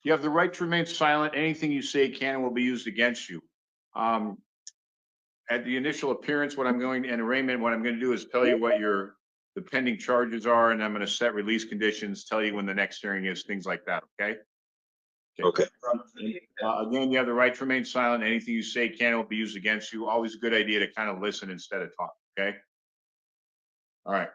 You have the right to remain silent. Anything you say can and will be used against you. At the initial appearance, what I'm going to do is tell you what the pending charges are, and I'm going to set release conditions, tell you when the next hearing is, things like that. Okay. Okay. Again, you have the right to remain silent. Anything you say can and will be used against you. Always a good idea to kind of listen instead of talk. Okay. All right.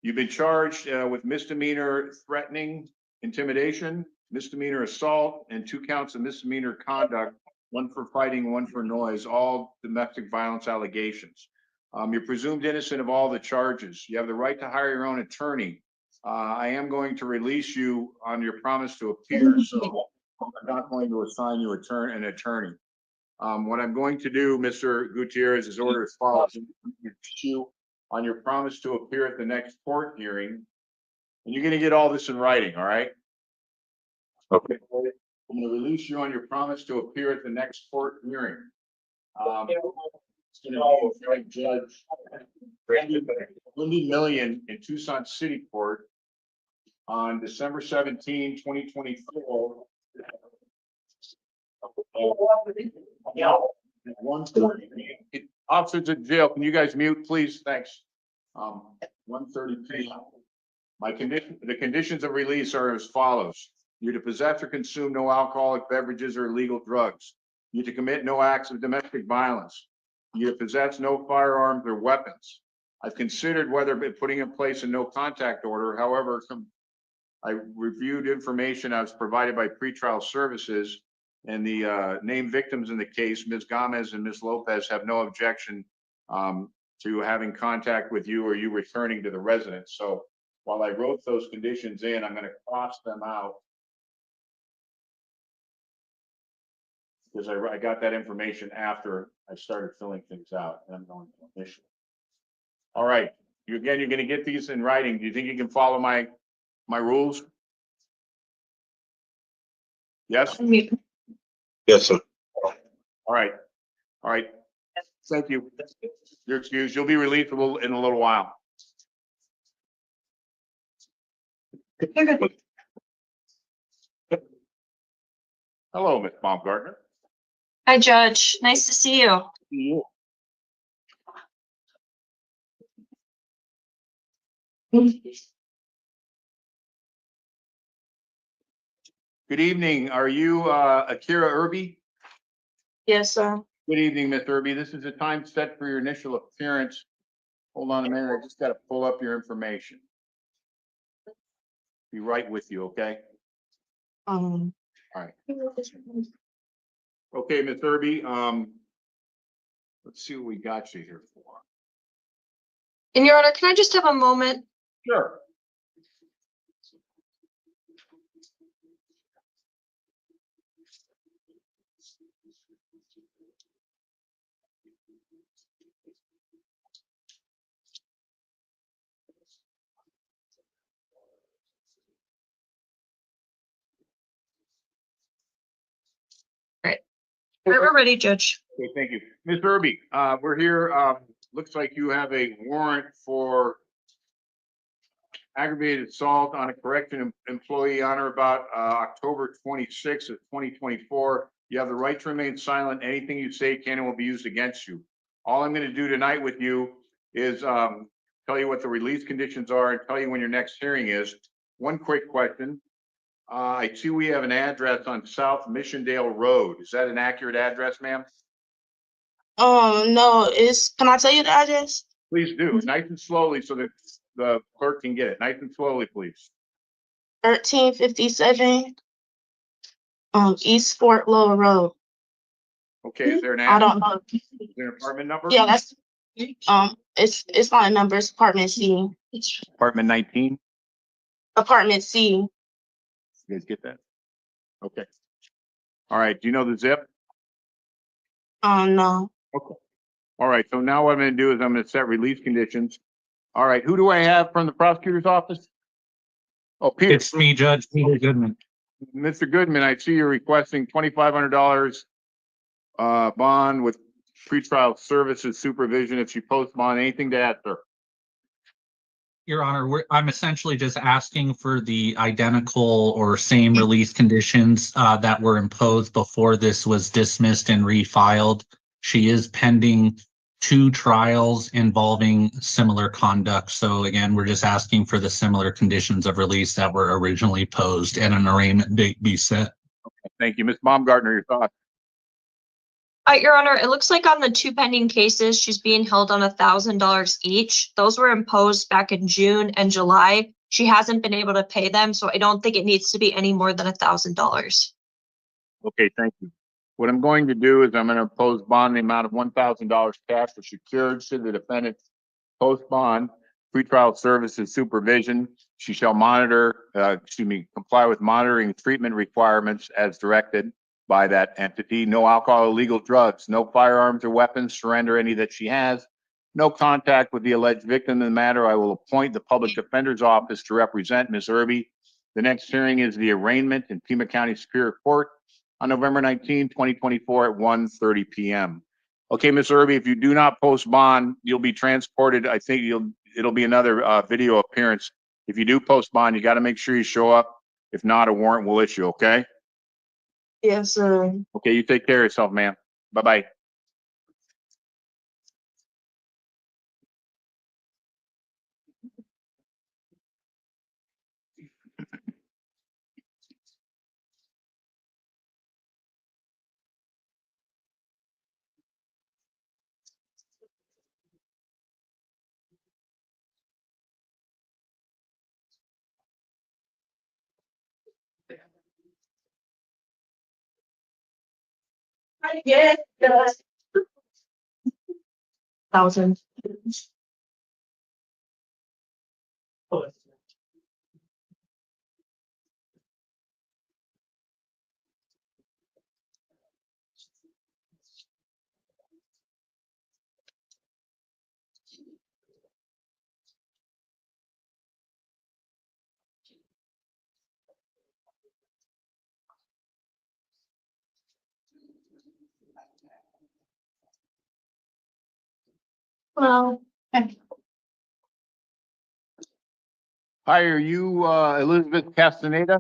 You've been charged with misdemeanor threatening, intimidation, misdemeanor assault, and 2 counts of misdemeanor conduct, 1 for fighting, 1 for noise, all domestic violence allegations. You're presumed innocent of all the charges. You have the right to hire your own attorney. I am going to release you on your promise to appear, so I'm not going to assign you an attorney. What I'm going to do, Mr. Gutierrez, is order as follows. You on your promise to appear at the next court hearing, and you're going to get all this in writing, all right? Okay. I'm going to release you on your promise to appear at the next court hearing. It's going to be Judge Wendy Million in Tucson City Court on December 17, 2024. Officers at jail, can you guys mute, please? Thanks. 1:30 p.m. The conditions of release are as follows. You're to possess or consume no alcoholic beverages or illegal drugs. You're to commit no acts of domestic violence. You're to possess no firearms or weapons. I've considered whether putting in place a no contact order. However, I reviewed information I was provided by pretrial services, and the named victims in the case, Ms. Gomez and Ms. Lopez, have no objection to having contact with you or you returning to the residence. So while I wrote those conditions in, I'm going to cross them out because I got that information after I started filling things out, and I'm going to initially. All right, you're going to get these in writing. Do you think you can follow my rules? Yes. Yes, sir. All right. All right. Thank you. You're excused. You'll be released in a little while. Hello, Ms. Baumgartner. Hi, Judge. Nice to see you. Good evening. Are you Akira Irby? Yes, sir. Good evening, Ms. Irby. This is the time set for your initial appearance. Hold on a minute. I just got to pull up your information. Be right with you, okay? All right. Okay, Ms. Irby. Let's see what we got you here for. In Your Honor, can I just have a moment? Sure. We're ready, Judge. Okay, thank you. Ms. Irby, we're here. Looks like you have a warrant for aggravated assault on a correction employee on or about October 26th of 2024. You have the right to remain silent. Anything you say can and will be used against you. All I'm going to do tonight with you is tell you what the release conditions are and tell you when your next hearing is. One quick question. I see we have an address on South Missiondale Road. Is that an accurate address, ma'am? No, can I tell you the address? Please do, nice and slowly so that the clerk can get it. Nice and slowly, please. 1357 East Fort Lower Road. Okay, is there an I address? don't know. Is there an apartment number? Yeah, that's it's not a number, it's apartment C. Apartment 19. Apartment C. You guys get that? Okay. All right, do you know the zip? No. Okay. All right, so now what I'm going to do is I'm going to set release conditions. All right, who do I have from the prosecutor's office? Oh, Peter. It's me, Judge Peter Goodman. Mr. Goodman, I see you're requesting $2,500 bond with pretrial services supervision if you post bond. Anything to add, sir? Your Honor, I'm essentially just asking for the identical or same release conditions that were imposed before this was dismissed and refiled. She is pending 2 trials involving similar conduct. So again, we're just asking for the similar conditions of release that were originally posed and an arraignment date be set. Thank you. Ms. Baumgartner, your thoughts? Your Honor, it looks like on the 2 pending cases, she's being held on $1,000 each. Those were imposed back in June and July. She hasn't been able to pay them, so I don't think it needs to be any more than $1,000. Okay, thank you. What I'm going to do is I'm going to impose bond in the amount of $1,000 cash for secured should the defendant post bond, pretrial services supervision. She shall comply with monitoring treatment requirements as directed by that entity. No alcohol, illegal drugs, no firearms or weapons, surrender any that she has. No contact with the alleged victim in the matter. I will appoint the public defender's office to represent Ms. Irby. The next hearing is the arraignment in Pima County Superior Court on November 19, 2024 at 1:30 p.m. Okay, Ms. Irby, if you do not post bond, you'll be transported. I think it'll be another video appearance. If you do post bond, you got to make sure you show up. If not, a warrant will issue, okay? Yes, sir. Okay, you take care of yourself, ma'am. Bye-bye. Yeah. 1,000. Well, Hi, are you Elizabeth Castaneda?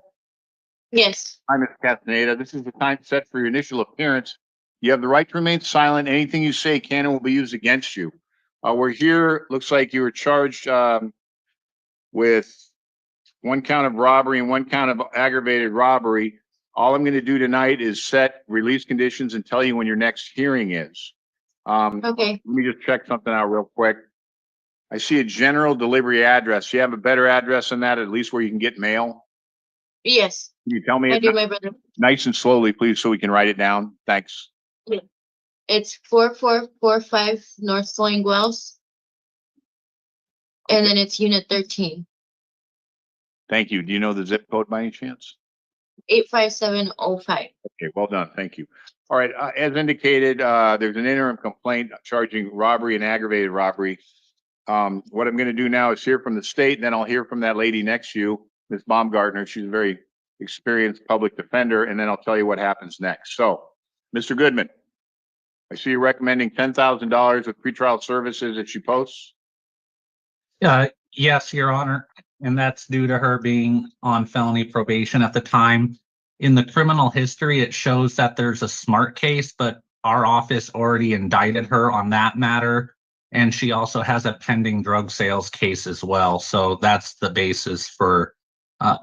yes. Hi, Ms. Castaneda. This is the time set for your initial appearance. You have the right to remain silent. Anything you say can and will be used against you. We're here. Looks like you were charged with 1 count of robbery and 1 count of aggravated robbery. All I'm going to do tonight is set release conditions and tell you when your next hearing is. Okay. Let me just check something out real quick. I see a general delivery address. You have a better address than that, at least where you can get mail? Yes, Can you tell me I it do, my brother. nice and slowly, please, so we can write it down? Thanks. It's 4445 North Flowing Wells. And then it's unit 13, Thank you. Do you know the zip code by any chance? 85705. Okay, well done. Thank you. All right, as indicated, there's an interim complaint charging robbery and aggravated robbery. What I'm going to do now is hear from the state, and then I'll hear from that lady next to you, Ms. Baumgartner. She's a very experienced public defender, and then I'll tell you what happens next. So, Mr. Goodman, I see you're recommending $10,000 with pretrial services that she posts. Yes, Your Honor, and that's due to her being on felony probation at the time. In the criminal history, it shows that there's a SMART case, but our office already indicted her on that matter. And she also has a pending drug sales case as well. So that's the basis for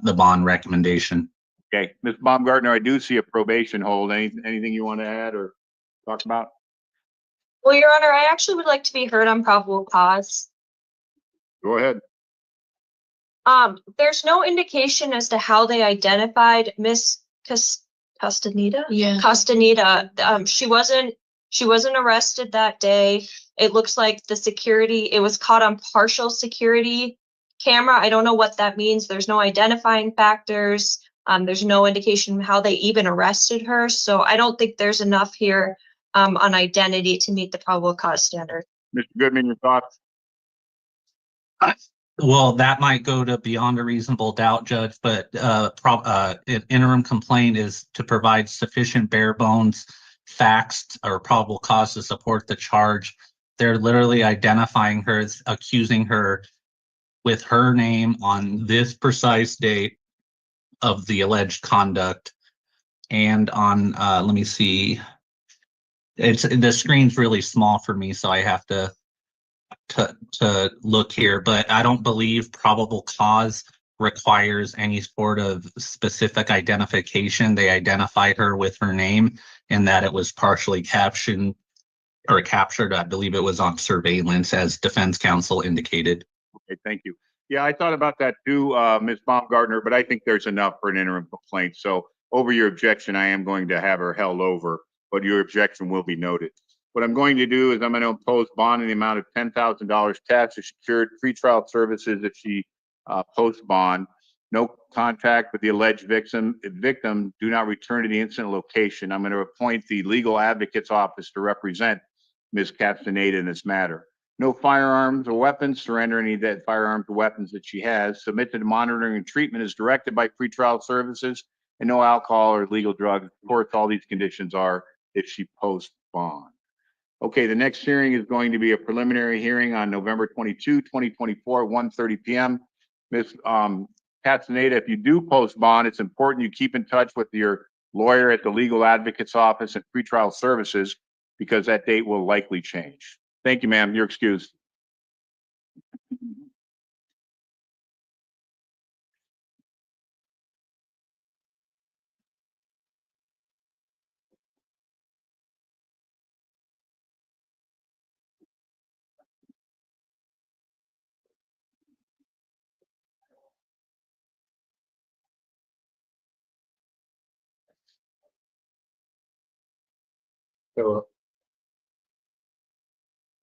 the bond recommendation. Okay, Ms. Baumgartner, I do see a probation hold. Anything you want to add or talk about? Well, Your Honor, I actually would like to be heard on probable cause. Go ahead. There's no indication as to how they identified Miss Castaneda. Yeah. Castaneda. She wasn't arrested that day. It looks like it was caught on partial security camera. I don't know what that means. There's no identifying factors. There's no indication how they even arrested her. So I don't think there's enough here on identity to meet the probable cause standard. Mr. Goodman, your thoughts? Well, that might go to beyond a reasonable doubt, Judge, but an interim complaint is to provide sufficient bare bones facts or probable cause to support the charge. They're literally identifying her, accusing her with her name on this precise date of the alleged conduct. And on, let me see, the screen's really small for me, so I have to look here, but I don't believe probable cause requires any sort of specific identification. They identified her with her name and that it was partially captured. I believe it was on surveillance, as defense counsel indicated. Okay, thank you. Yeah, I thought about that too, Ms. Baumgartner, but I think there's enough for an interim complaint. So over your objection, I am going to have her held over, but your objection will be noted. What I'm going to do is I'm going to impose bond in the amount of $10,000 cash or secured pretrial services if she posts bond. No contact with the alleged victim. Do not return to the incident location. I'm going to appoint the legal advocate's office to represent Ms. Castaneda in this matter. No firearms or weapons. Surrender any of that firearms or weapons that she has. Submit to the monitoring and treatment as directed by pretrial services, and no alcohol or illegal drugs. Of course, all these conditions are if she posts bond. Okay, the next hearing is going to be a preliminary hearing on November 22, 2024, 1:30 p.m. Ms. Castaneda, if you do post bond, it's important you keep in touch with your lawyer at the legal advocate's office and pretrial services, because that date will likely change. Thank you, ma'am. You're excused. Hello.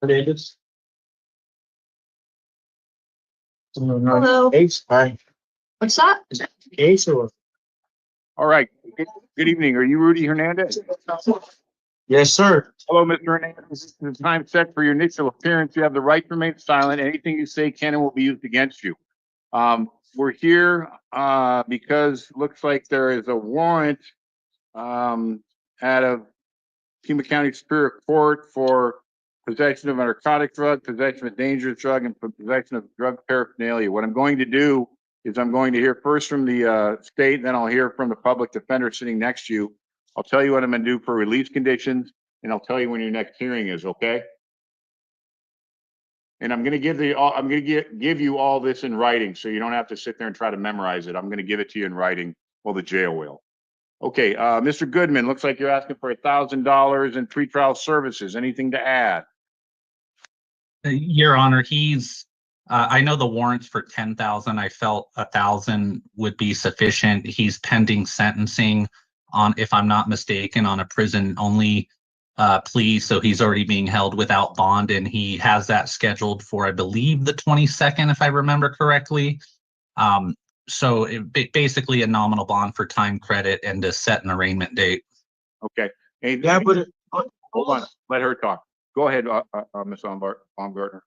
Hernandez. Hello. Ace, hi. What's that? Ace or? All right. Good evening. Are you Rudy Hernandez? Yes, sir. Hello, Mr. Hernandez. This is the time set for your initial appearance. You have the right to remain silent. Anything you say can and will be used against you. We're here because looks like there is a warrant out of Pima County Superior Court for possession of a narcotic drug, possession of a dangerous drug, and for possession of drug paraphernalia. What I'm going to do is I'm going to hear first from the state, then I'll hear from the public defender sitting next to you. I'll tell you what I'm going to do for release conditions, and I'll tell you when your next hearing is, okay? And I'm going to give you all this in writing, so you don't have to sit there and try to memorize it. I'm going to give it to you in writing. Well, the jail will. Okay, Mr. Goodman, looks like you're asking for $1,000 in pretrial services. Anything to add? Your Honor, I know the warrants for 10,000. I felt 1,000 would be sufficient. He's pending sentencing on, if I'm not mistaken, on a prison only plea. So he's already being held without bond, and he has that scheduled for, I believe, the 22nd, if I remember correctly. So basically a nominal bond for time credit and to set an arraignment date. Okay. Hey, Yeah, but hold on. Let her talk. Go ahead, Ms. Baumgartner.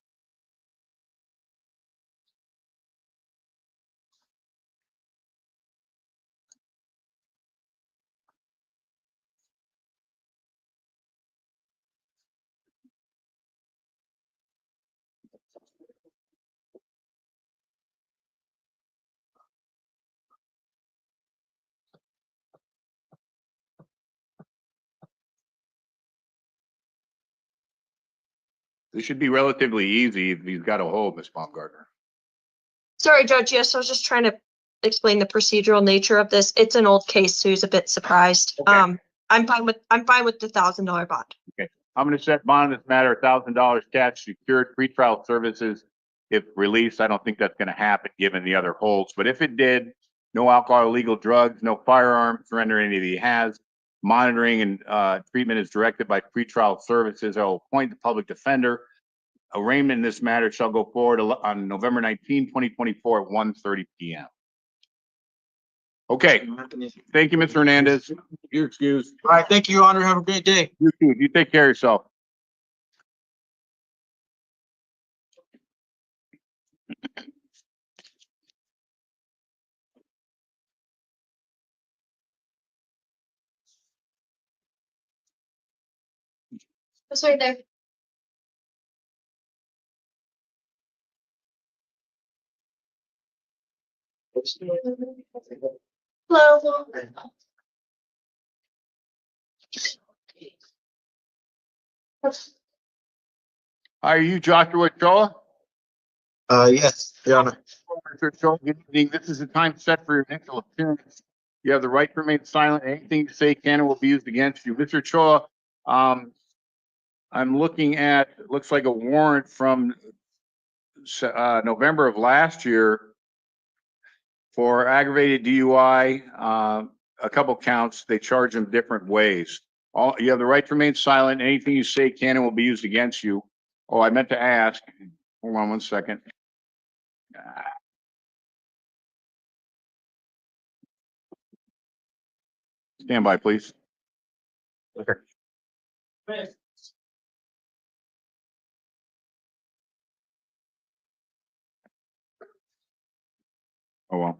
This should be relatively easy if he's got a hold, Ms. Baumgartner. Sorry, Judge. Yes, I was just trying to explain the procedural nature of this. It's an old case, so he's a bit surprised. Okay. I'm fine with the $1,000 bond. I'm going to set bond in this matter, $1,000 cash secured pretrial services. If released, I don't think that's going to happen given the other holds. But if it did, no alcohol, illegal drugs, no firearms, surrender any that he has. Monitoring and treatment is directed by pretrial services. I will appoint the public defender. Arraignment in this matter shall go forward on November 19, 2024 at 1:30 p.m. Okay. Thank you, Mr. Hernandez. You're excused. All right, thank you, Your Honor. Have a great day. You too. You take care of yourself. It's right there. Hello. Are you Joshua Choa? Yes, Your Honor. Mr. Choa, good evening. This is the time set for your initial appearance. You have the right to remain silent. Anything you say can and will be used against you. Mr. Choa, I'm looking at, it looks like a warrant from November of last year for aggravated DUI, a couple counts. They charge them different ways. You have the right to remain silent. Anything you say can and will be used against you. Oh, I meant to ask. Hold on one second. Stand by, please. Okay. Oh, well,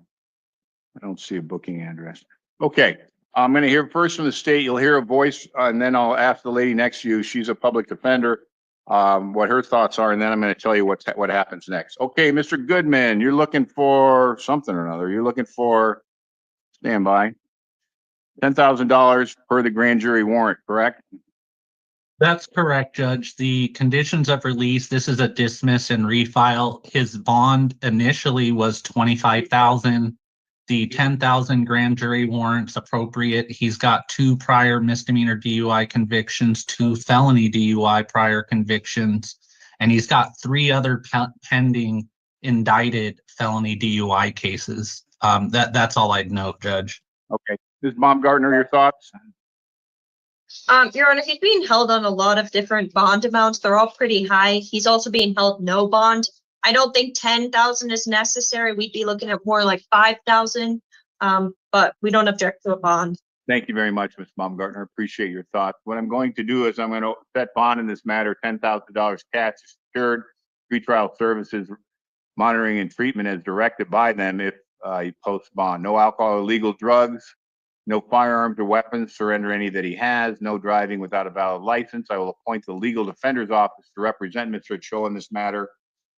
I don't see a booking address. Okay, I'm going to hear first from the state. You'll hear a voice, and then I'll ask the lady next to you. She's a public defender, what her thoughts are, and then I'm going to tell you what happens next. Okay, Mr. Goodman, you're looking for something or another. You're looking for, stand by, $10,000 per the grand jury warrant, correct? That's correct, Judge. The conditions of release, this is a dismiss and refile. His bond initially was $25,000. The 10,000 grand jury warrants appropriate. He's got 2 prior misdemeanor DUI convictions, 2 felony DUI prior convictions, and he's got 3 other pending indicted felony DUI cases. That's all I'd note, Judge. Okay, Ms. Baumgartner, your thoughts? Your Honor, he's being held on a lot of different bond amounts. They're all pretty high. He's also being held no bond. I don't think 10,000 is necessary. We'd be looking at more like 5,000. But we don't object to a bond. Thank you very much, Ms. Baumgartner. Appreciate your thoughts. What I'm going to do is I'm going to set bond in this matter, $10,000 cash secured, pretrial services, monitoring and treatment as directed by them if he posts bond. No alcohol or illegal drugs, no firearms or weapons, surrender any that he has, no driving without a valid license. I will appoint the legal defender's office to represent Mr. Ochoa in this matter.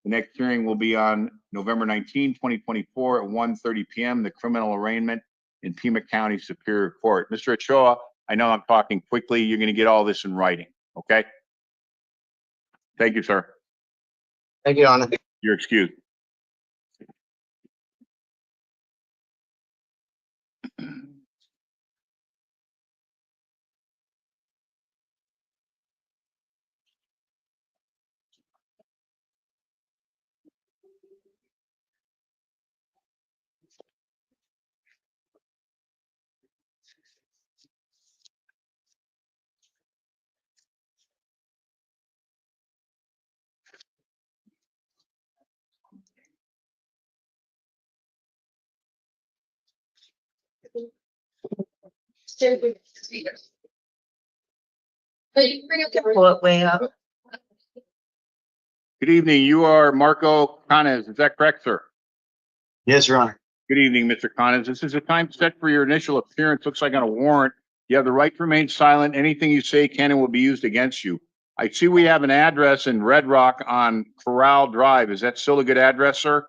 The next hearing will be on November 19, 2024 at 1:30 p.m. The criminal arraignment in Pima County Superior Court. Mr. Ochoa, I know I'm talking quickly. You're going to get all this in writing, okay? Thank you, sir. Thank you, Your Honor. You're excused. Pull it way up. Good evening. You are Marco Canes. Is that correct, sir? Yes, Your Honor. Good evening, Mr. Canes. This is a time set for your initial appearance. Looks like on a warrant. You have the right to remain silent. Anything you say can and will be used against you. I see we have an address in Red Rock on Corral Drive. Is that still a good address, sir?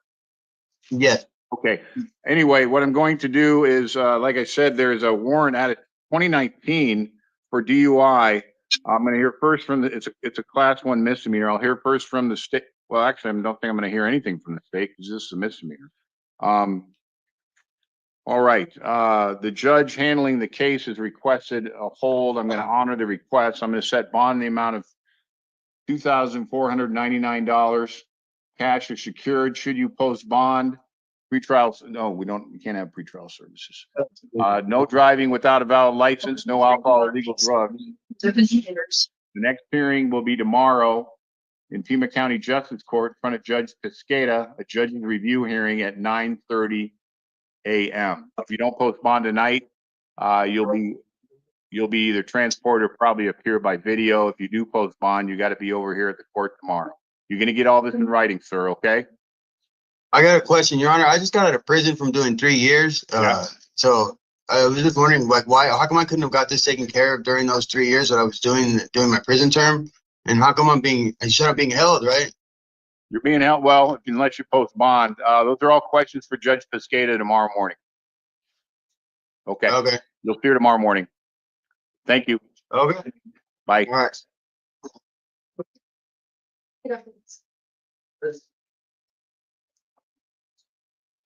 Yes. Okay. Anyway, what I'm going to do is, like I said, there's a warrant out of 2019 for DUI. I'm going to hear first from it's a class 1 misdemeanor. I'll hear first from the state. Well, actually, I don't think I'm going to hear anything from the state because this is a misdemeanor. All right. The judge handling the case has requested a hold. I'm going to honor the request. I'm going to set bond in the amount of $2,499. Cash or secured. Should you post bond? Pretrial? No, we can't have pretrial services. No driving without a valid license. No alcohol or illegal drugs. The next hearing will be tomorrow in Pima County Justice Court in front of Judge Cascada, a judge's review hearing at 9:30 a.m. If you don't post bond tonight, you'll be either transported or probably appear by video. If you do post bond, you got to be over here at the court tomorrow. You're going to get all this in writing, sir, okay? I got a question, Your Honor. I just got out of prison from doing 3 years. Yeah. So I was just wondering, like, how come I couldn't have got this taken care of during those 3 years that I was doing my prison term? And how come I should have been held, right? You're being held well, unless you post bond. Those are all questions for Judge Piscata tomorrow morning. Okay, Okay. you'll see her tomorrow morning. Thank you. Okay. Bye. All right.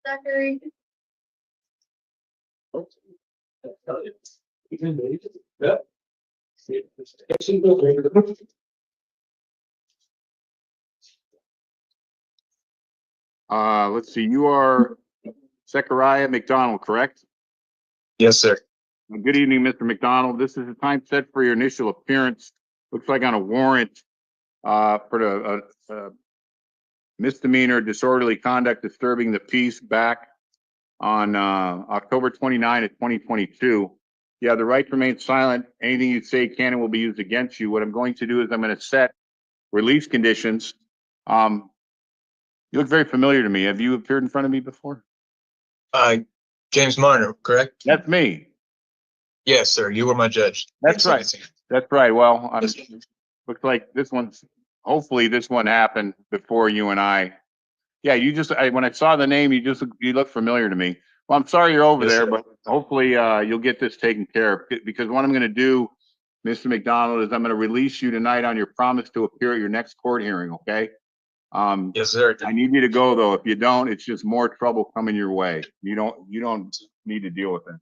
Zachary. Let's see, you are Zechariah McDonald, correct? Yes, sir. Good evening, Mr. McDonald. This is the time set for your initial appearance. Looks like on a warrant for the misdemeanor disorderly conduct disturbing the peace back on October 29 of 2022. You have the right to remain silent. Anything you say can and will be used against you. What I'm going to do is I'm going to set release conditions. You look very familiar to me. Have you appeared in front of me before? James Marner, correct? That's me. Yes, sir. You were my judge. That's right. That's right. Well, Yes, looks like this one's, hopefully this one happened before you and I. Yeah, you just, when I saw the name, you look familiar to me. Well, I'm sorry you're over Yes, there, sir. but hopefully you'll get this taken care of. Because what I'm going to do, Mr. McDonald, is I'm going to release you tonight on your promise to appear at your next court hearing, okay? Yes, sir. I need you to go though. If you don't, it's just more trouble coming your way. You don't need to deal with it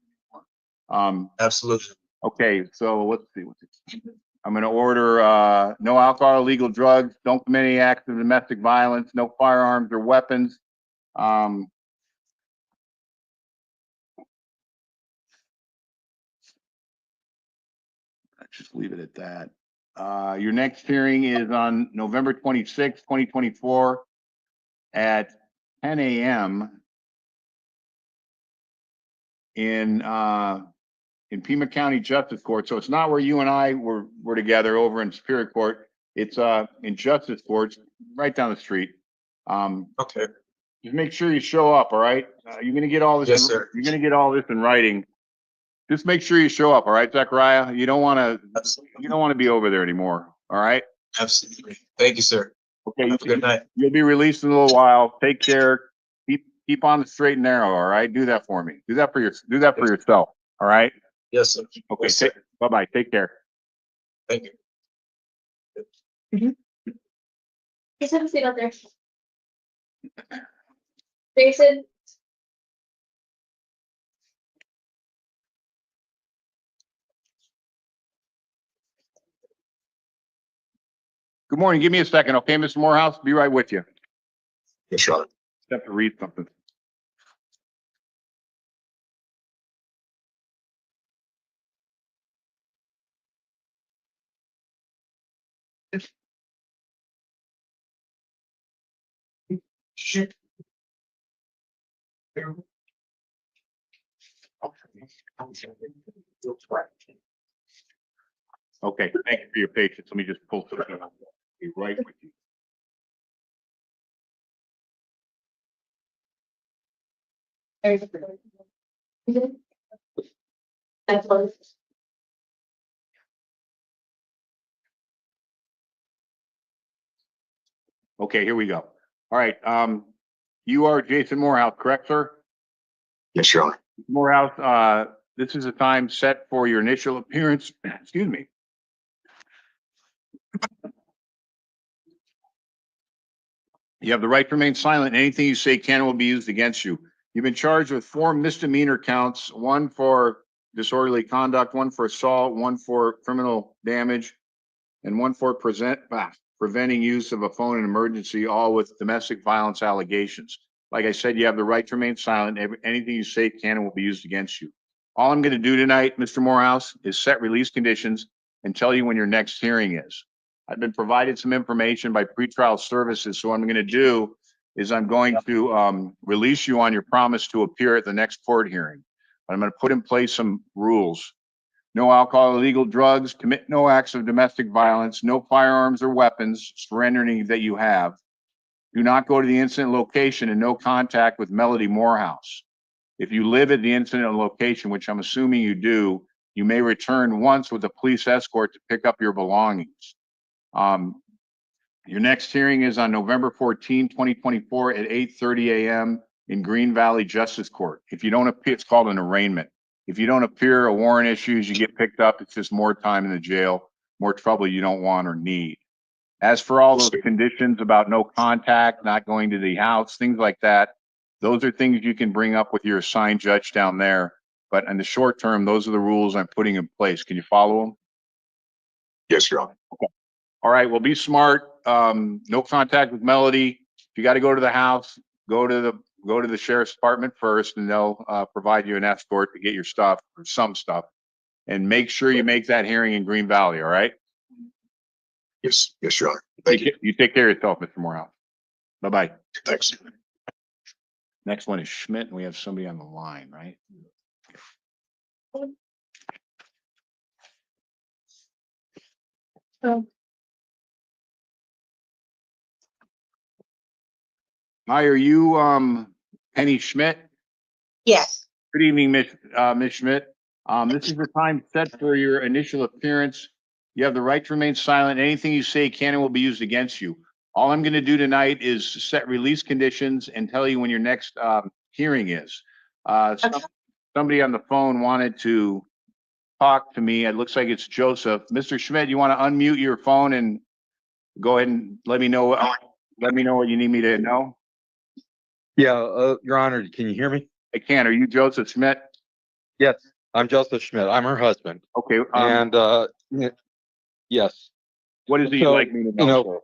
anymore. Absolutely. Okay, so let's see. I'm going to order no alcohol, illegal drugs, don't commit any acts of domestic violence, no firearms or weapons. Just leave it at that. Your next hearing is on November 26, 2024 at 10 a.m. in Pima County Justice Court. So it's not where you and I were together over in Superior Court. It's in Justice Court, right down the street. Okay. Just make sure you show up, all right? You're gonna get all this. Yes, sir. You're gonna get all this in writing. Just make sure you show up, all right, Zechariah? You don't want to be over there anymore, all right? Absolutely. Thank you, sir. Okay. Have a good night. You'll be released in a little while. Take care. Keep on the straight and narrow, all right? Do that for me. Do that for yourself, all right? Yes, sir. Okay. Yes, sir. Bye-bye. Take care. Thank you. Just have a seat out there. Jason. Good morning. Give me a second, okay, Mr. Morehouse? Be right with you. Yes, sir. Have to read something. Okay, thank you for your patience. Let me just pull something up. Be right with you. That's one. Okay, here we go. All right, you are Jason Morehouse, correct, sir? Yes, Your Honor. Morehouse, this is a time set for your initial appearance. Excuse me. You have the right to remain silent. Anything you say can and will be used against you. You've been charged with 4 misdemeanor counts, 1 for disorderly conduct, 1 for assault, 1 for criminal damage, and 1 for preventing use of a phone in emergency, all with domestic violence allegations. Like I said, you have the right to remain silent. Anything you say can and will be used against you. All I'm going to do tonight, Mr. Morehouse, is set release conditions and tell you when your next hearing is. I've been provided some information by pretrial services, so what I'm going to do is I'm going to release you on your promise to appear at the next court hearing. I'm going to put in place some rules. No alcohol, illegal drugs, commit no acts of domestic violence, no firearms or weapons, surrender any that you have. Do not go to the incident location and no contact with Melody Morehouse. If you live at the incident location, which I'm assuming you do, you may return once with a police escort to pick up your belongings. Your next hearing is on November 14, 2024 at 8:30 a.m. in Green Valley Justice Court. If you don't appear, it's called an arraignment. If you don't appear, a warrant issues, you get picked up. It's just more time in the jail, more trouble you don't want or need. As for all those conditions about no contact, not going to the house, things like that, those are things you can bring up with your assigned judge down there. But in the short term, those are the rules I'm putting in place. Can you follow them? Yes, Your Honor. All right, well, be smart. No contact with Melody. If you got to go to the house, go to the sheriff's department first, and they'll provide you an escort to get your stuff or some stuff. And make sure you make that hearing in Green Valley. All right. Yes, Your Honor. Thank you. You take care of yourself, Mr. Morehouse. Bye-bye. Thanks. Next one is Schmidt, and we have somebody on the line, right? Hi, are you Penny Schmidt? Yes. Good evening, Miss Schmidt. This is the time set for your initial appearance. You have the right to remain silent. Anything you say can and will be used against you. All I'm going to do tonight is set release conditions and tell you when your next hearing is. Somebody on the phone wanted to talk to me. It looks like it's Joseph. Mr. Schmidt, you want to unmute your phone and go ahead and let me know what you need me to know? Yeah, Your Honor, can you hear me? I can. Are you Joseph Schmidt? Yes, I'm Joseph Schmidt. I'm her husband. Okay. And yes. What is it you'd So, like me to know?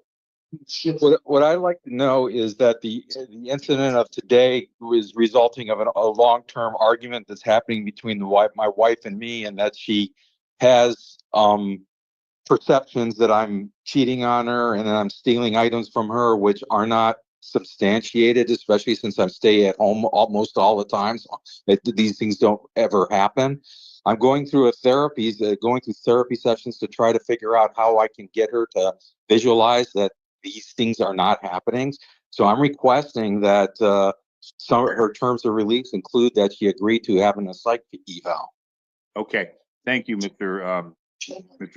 What I'd like to know is that the incident of today was resulting of a long-term argument that's happening between my wife and me, and that she has perceptions that I'm cheating on her and that I'm stealing items from her, which are not substantiated, especially since I stay at home almost all the time. So these things don't ever happen. I'm going through therapy sessions to try to figure out how I can get her to visualize that these things are not happening. So I'm requesting that some of her terms of release include that she agreed to having a psych eval. Okay. Thank you, Mr.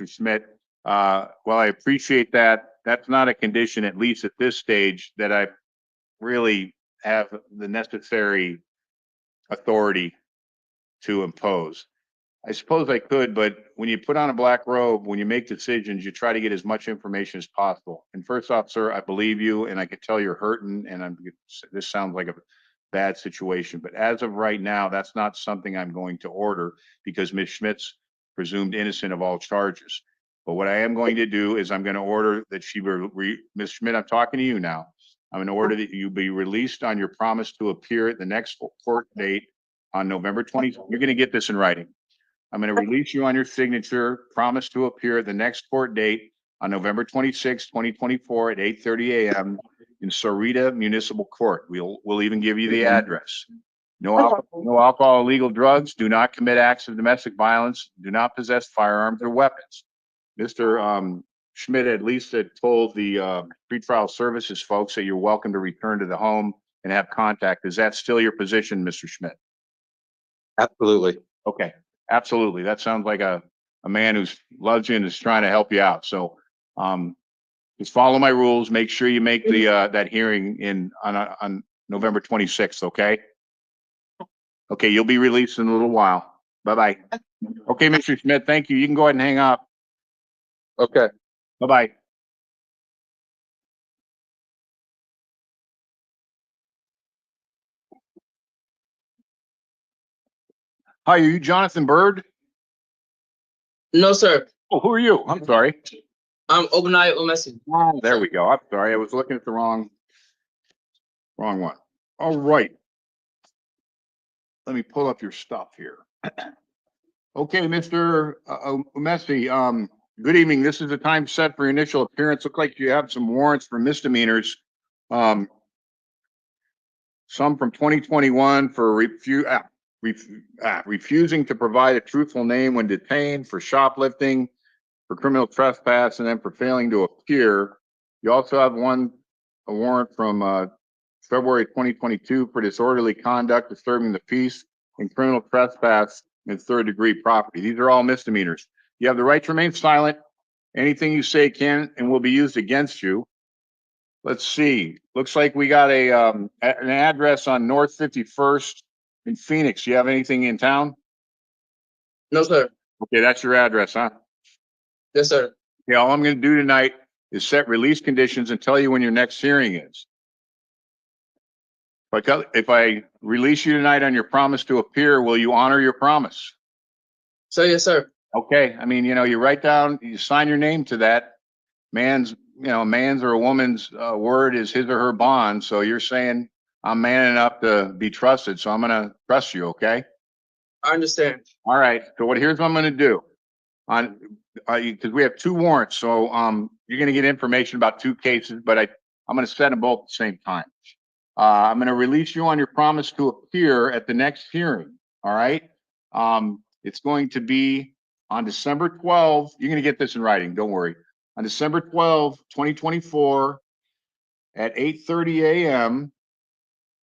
Schmidt. Well, I appreciate that. That's not a condition, at least at this stage, that I really have the necessary authority to impose. I suppose I could, but when you put on a black robe, when you make decisions, you try to get as much information as possible. And first off, sir, I believe you, and I can tell you're hurting, and this sounds like a bad situation. But as of right now, that's not something I'm going to order because Ms. Schmidt's presumed innocent of all charges. But what I am going to do is I'm going to order that Ms. Schmidt, I'm talking to you now. I'm going to order that you be released on your promise to appear at the next court date on November 20th. You're going to get this in writing. I'm going to release you on your signature, promise to appear at the next court date on November 26, 2024 at 8:30 a.m. in Sarita Municipal Court. We'll even give you the address. No alcohol, illegal drugs. Do not commit acts of domestic violence. Do not possess firearms or weapons. Mr. Schmidt at least had told the pretrial services folks that you're welcome to return to the home and have contact. Is that still your position, Mr. Schmidt? Absolutely. Okay, absolutely. That sounds like a man who loves you and is trying to help you out. So just follow my rules. Make sure you make the that hearing on November 26th, okay? Okay, you'll be released in a little while. Bye-bye. Okay, Mr. Schmidt, thank you. You can go ahead and hang up. Okay. Bye-bye. Hi, are you Jonathan Bird? No, sir. Oh, who are you? I'm sorry. I'm Obadiah Umesi. Oh, there we go. I'm sorry. I was looking at the wrong one. All right. Let me pull up your stuff here. Okay, Mr. Umesi, good evening. This is the time set for your initial appearance. Look like you have some warrants for misdemeanors. Some from 2021 for refusing to provide a truthful name when detained, for shoplifting, for criminal trespass, and then for failing to appear. You also have a warrant from February 2022 for disorderly conduct, disturbing the peace, and criminal trespass and third-degree property. These are all misdemeanors. You have the right to remain silent. Anything you say can and will be used against you. let's see. Looks like we got an address on North 51st in Phoenix. You have anything in town? No, sir. Okay, that's your address, huh? Yes, sir. Yeah, all I'm gonna do tonight is set release conditions and tell you when your next hearing is. If I release you tonight on your promise to appear, will you honor your promise? So, yes, sir. Okay, I mean, you write down, you sign your name to that. Man's or a woman's word is his or her bond. So you're saying I'm man enough to be trusted. So I'm gonna trust you, okay? I understand. All right. So here's what I'm gonna do. Because we have two warrants, so you're gonna get information about two cases, but I'm gonna set them both at the same time. I'm gonna release you on your promise to appear at the next hearing. All right. It's going to be on December 12th. You're gonna get this in writing. Don't worry. On December 12th, 2024, at 8:30 a.m.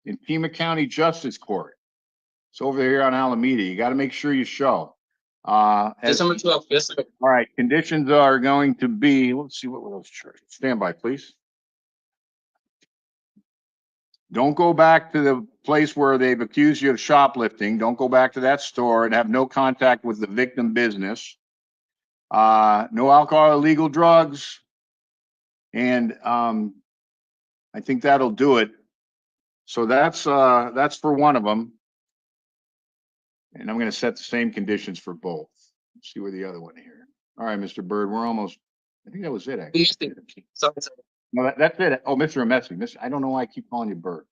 in Pima County Justice Court. It's over here on Alameda. You got to make sure you show. December 12th. Yes, sir. All right. Conditions are going to be, let's see what were those charges. Stand by, please. Don't go back to the place where they've accused you of shoplifting. Don't go back to that store and have no contact with the victim business. No alcohol or illegal drugs. And I think that'll do it. So that's for one of them. And I'm going to set the same conditions for both. Let's see where the other one here. All right, Mr. Bird, we're almost, I think that was it, actually. Sorry, sir. No, that's it. Oh, Mr. Amesi. I don't know why I keep calling you Bird.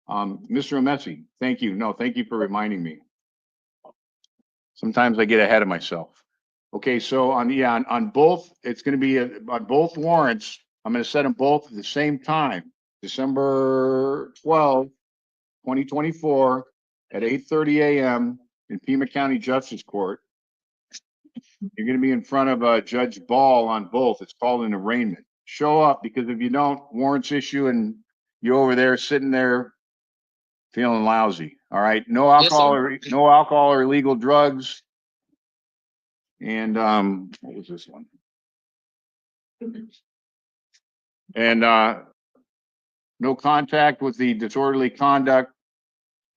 Mr. Amesi, thank you. No, thank you for reminding me. Sometimes I get ahead of myself. Okay, so on both, it's going to be on both warrants. I'm going to set them both at the same time, December 12th, 2024 at 8:30 a.m. in Pima County Justice Court. You're going to be in front of Judge Ball on both. It's called an arraignment. Show up, because if you don't, warrants issue and you're over there sitting there feeling lousy. All right. No alcohol or illegal drugs. And what was this one? And no contact with the disorderly conduct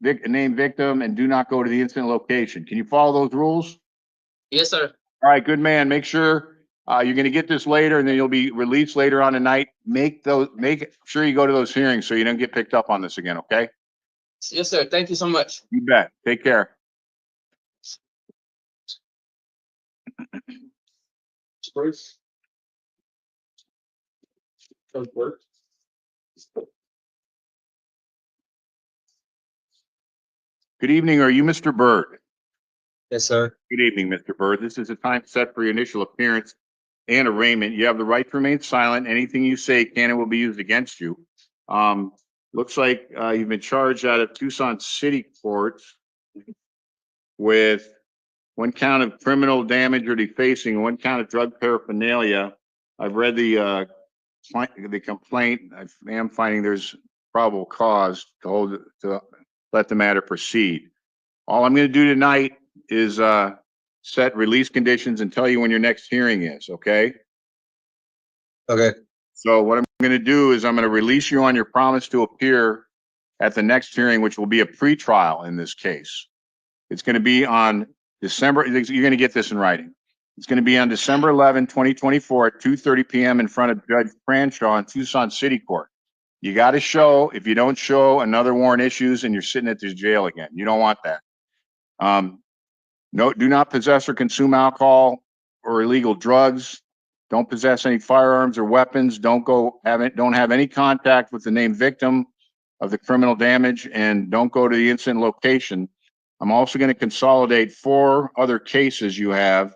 named victim, and do not go to the incident location. Can you follow those rules? Yes, sir. All right, good man. Make sure you're going to get this later, and then you'll be released later on tonight. Make sure you go to those hearings so you don't get picked up on this again. Okay? Yes, sir. Thank you so much. You bet. Take care. Good evening. Are you Mr. Bird? Yes, sir. Good evening, Mr. Bird. This is a time set for your initial appearance and arraignment. You have the right to remain silent. Anything you say can and will be used against you. Looks like you've been charged out of Tucson City Court with 1 count of criminal damage or defacing, 1 count of drug paraphernalia. I've read the complaint. I am finding there's probable cause to let the matter proceed. All I'm going to do tonight is set release conditions and tell you when your next hearing is. Okay. Okay. So what I'm going to do is I'm going to release you on your promise to appear at the next hearing, which will be a pretrial in this case. It's going to be on December. You're going to get this in writing. It's going to be on December 11, 2024 at 2:30 p.m. in front of Judge Cranshaw in Tucson City Court. You got to show. If you don't show, another warrant issues and you're sitting at this jail again. You don't want that. No, do not possess or consume alcohol or illegal drugs. Don't possess any firearms or weapons. Don't have any contact with the named victim of the criminal damage, and don't go to the incident location. I'm also going to consolidate 4 other cases you have.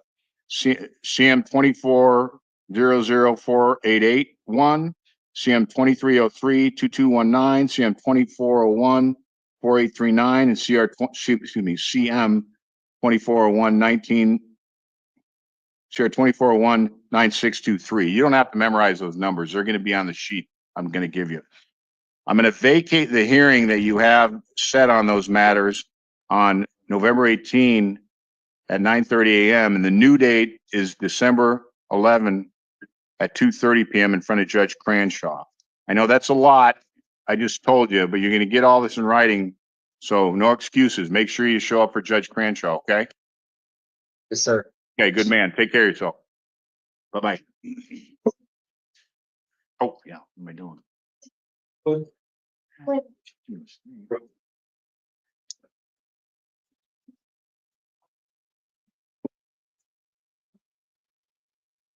CM 24004881, CM 23032219, CM 24014839, and CM 240119, CR 24019623. You don't have to memorize those numbers. They're going to be on the sheet I'm going to give you. I'm going to vacate the hearing that you have set on those matters on November 18 at 9:30 a.m. and the new date is December 11 at 2:30 p.m. in front of Judge Cranshaw. I know that's a lot. I just told you, but you're gonna get all this in writing. So no excuses. Make sure you show up for Judge Cranshaw, okay? Yes, sir. Okay, good man. Take care of yourself. Bye-bye. Oh, yeah, what am I doing?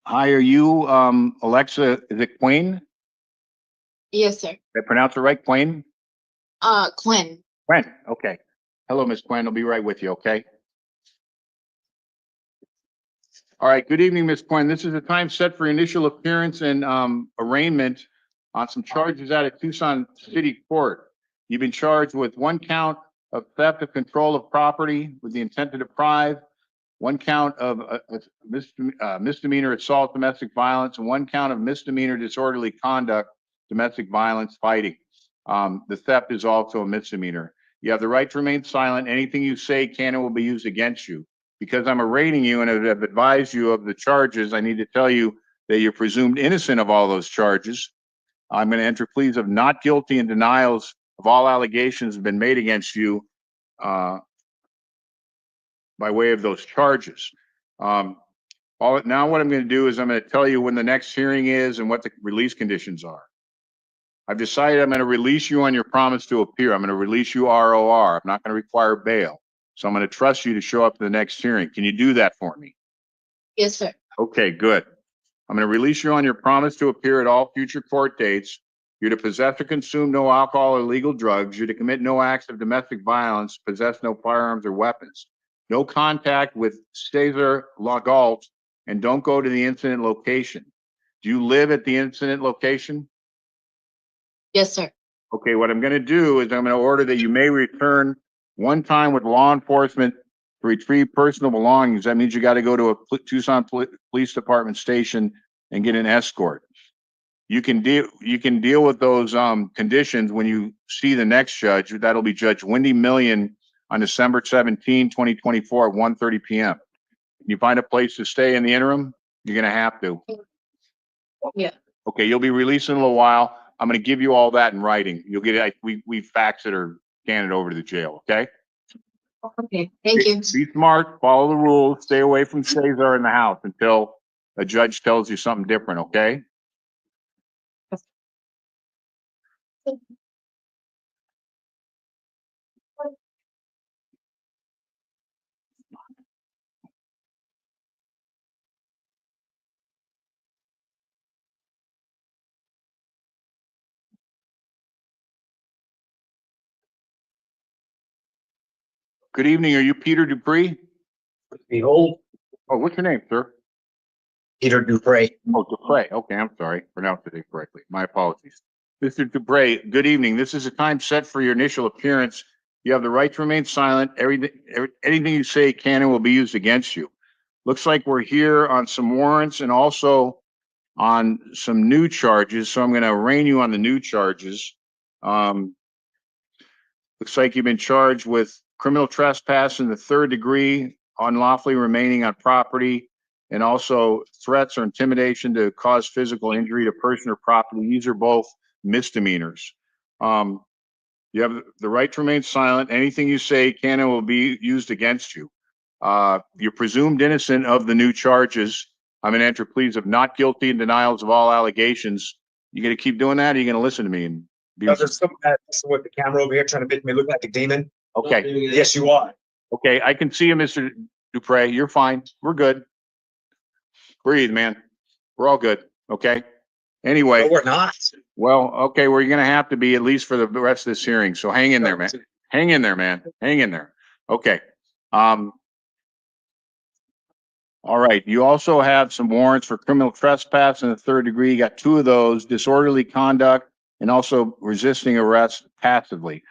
Hi, are you, Alexa, is it Queen? Yes, sir. Did I pronounce it right, Queen? Quinn. Quinn, okay. Hello, Miss Quinn. I'll be right with you, okay? All right, good evening, Miss Quinn. This is the time set for initial appearance and arraignment on some charges out of Tucson City Court. You've been charged with 1 count of theft of control of property with the intent to deprive, 1 count of misdemeanor assault, domestic violence, and 1 count of misdemeanor disorderly conduct, domestic violence, fighting. The theft is also a misdemeanor. You have the right to remain silent. Anything you say can and will be used against you. Because I'm arraigning you and have advised you of the charges, I need to tell you that you're presumed innocent of all those charges. I'm going to enter pleas of not guilty and denials of all allegations have been made against you by way of those charges. Now what I'm going to do is I'm going to tell you when the next hearing is and what the release conditions are. I've decided I'm going to release you on your promise to appear. I'm going to release you ROR. I'm not going to require bail. So I'm going to trust you to show up to the next hearing. Can you do that for me? Yes, sir. Okay, good. I'm going to release you on your promise to appear at all future court dates. You're to possess or consume no alcohol or illegal drugs. You're to commit no acts of domestic violence, possess no firearms or weapons. No contact with Cesar Lagalt, and don't go to the incident location. Do you live at the incident location? Yes, sir. Okay, what I'm going to do is I'm going to order that you may return 1 time with law enforcement to retrieve personal belongings. That means you got to go to a Tucson Police Department station and get an escort. You can deal with those conditions when you see the next judge. That'll be Judge Wendy Million on December 17, 2024 at 1:30 p.m. Can you find a place to stay in the interim? You're going to have to. Yeah. Okay, you'll be released in a little while. I'm going to give you all that in writing. You'll get it. We fax it or scan it over to the jail. Okay. Okay. Thank you. Be smart. Follow the rules. Stay away from Cesar in the house until a judge tells you something different. Okay. Good evening. Are you Peter Dupree? Behold, Oh, what's your name, sir? Peter Dupre. Oh, Dupre. Okay, I'm sorry. Pronounced it incorrectly. My apologies. Mr. Dupre, good evening. This is a time set for your initial appearance. You have the right to remain silent. Anything you say can and will be used against you. Looks like we're here on some warrants and also on some new charges. So I'm going to arraign you on the new charges. Looks like you've been charged with criminal trespass in the 3rd degree, unlawfully remaining on property, and also threats or intimidation to cause physical injury to person or property. These are both misdemeanors. You have the right to remain silent. Anything you say can and will be used against you. You're presumed innocent of the new charges. I'm going to enter pleas of not guilty and denials of all allegations. You going to keep doing that? Or are you going to listen to me and be? There's some with the camera over here trying to make me look like a demon. Okay. Yes, you are. Okay, I can see you, Mr. Dupre. You're fine. We're good. Breathe, man. We're all good. Okay. Anyway. No, we're not. Well, okay, we're going to have to be at least for the rest of this hearing. So hang in there, man. Hang in there, man. Hang in there. Okay. All right. You also have some warrants for criminal trespass in the 3rd degree. You got 2 of those, disorderly conduct and also resisting arrest passively.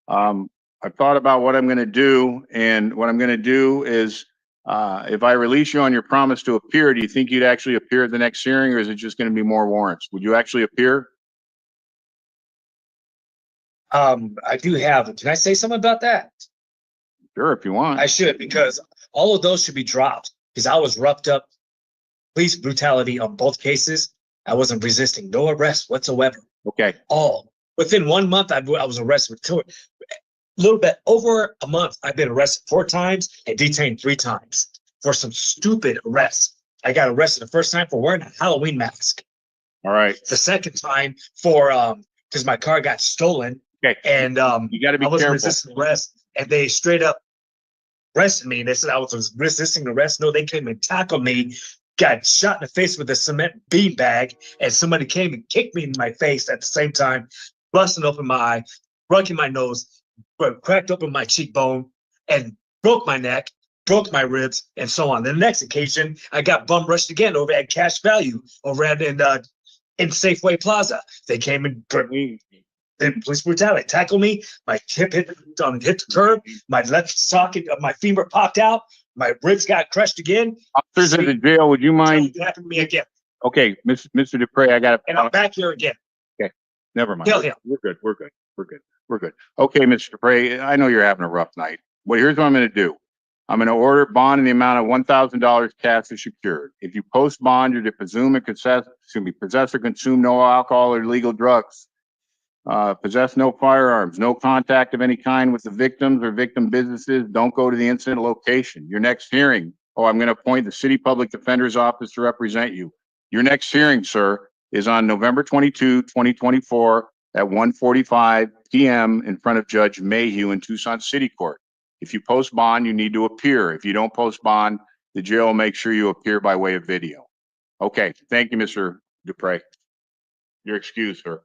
I've thought about what I'm going to do, and what I'm going to do is if I release you on your promise to appear, do you think you'd actually appear at the next hearing, or is it just going to be more warrants? Would you actually appear? I do have. Can I say something about that? Sure, if you want. I should, because all of those should be dropped, because I was roughed up, police brutality on both cases. I wasn't resisting no arrest whatsoever. Okay, All within 1 month, I was arrested for a little bit over a month. I've been arrested 4 times and detained 3 times for some stupid arrests. I got arrested the first time for wearing a Halloween mask. all right. The second time for because my car got stolen Okay, and you gotta be I was careful. resisting arrest and they straight up arrested me. They said I was resisting arrest. No, they came and tackled me, got shot in the face with a cement bean bag, and somebody came and kicked me in my face at the same time, busting open my eye, breaking my nose, cracked open my cheekbone, and broke my neck, broke my ribs, and so on. The next occasion, I got bum rushed again over at Cash Value over at in Safeway Plaza. They came and police brutality tackled me. My hip hit the curb. My left socket of my femur popped out. My ribs got crushed again. Officers at the jail, would you mind? It happened to me again, Okay, Mr. Dupre, I got and I'm back here again. never mind. Kill him. We're good. We're good. We're good. We're good. Okay, Mr. Dupre, I know you're having a rough night. Well, here's what I'm going to do. I'm going to order bond in the amount of $1,000 cash is secured. If you post bond, you're to presume and possess or consume no alcohol or illegal drugs. Possess no firearms, no contact of any kind with the victims or victim businesses. Don't go to the incident location. Your next hearing. Oh, I'm going to appoint the city public defender's office to represent you. Your next hearing, sir, is on November 22, 2024 at 1:45 p.m. in front of Judge Mayhew in Tucson City Court. If you post bond, you need to appear. If you don't post bond, the jail will make sure you appear by way of video. Okay, thank you, Mr. Dupre. You're excused, sir.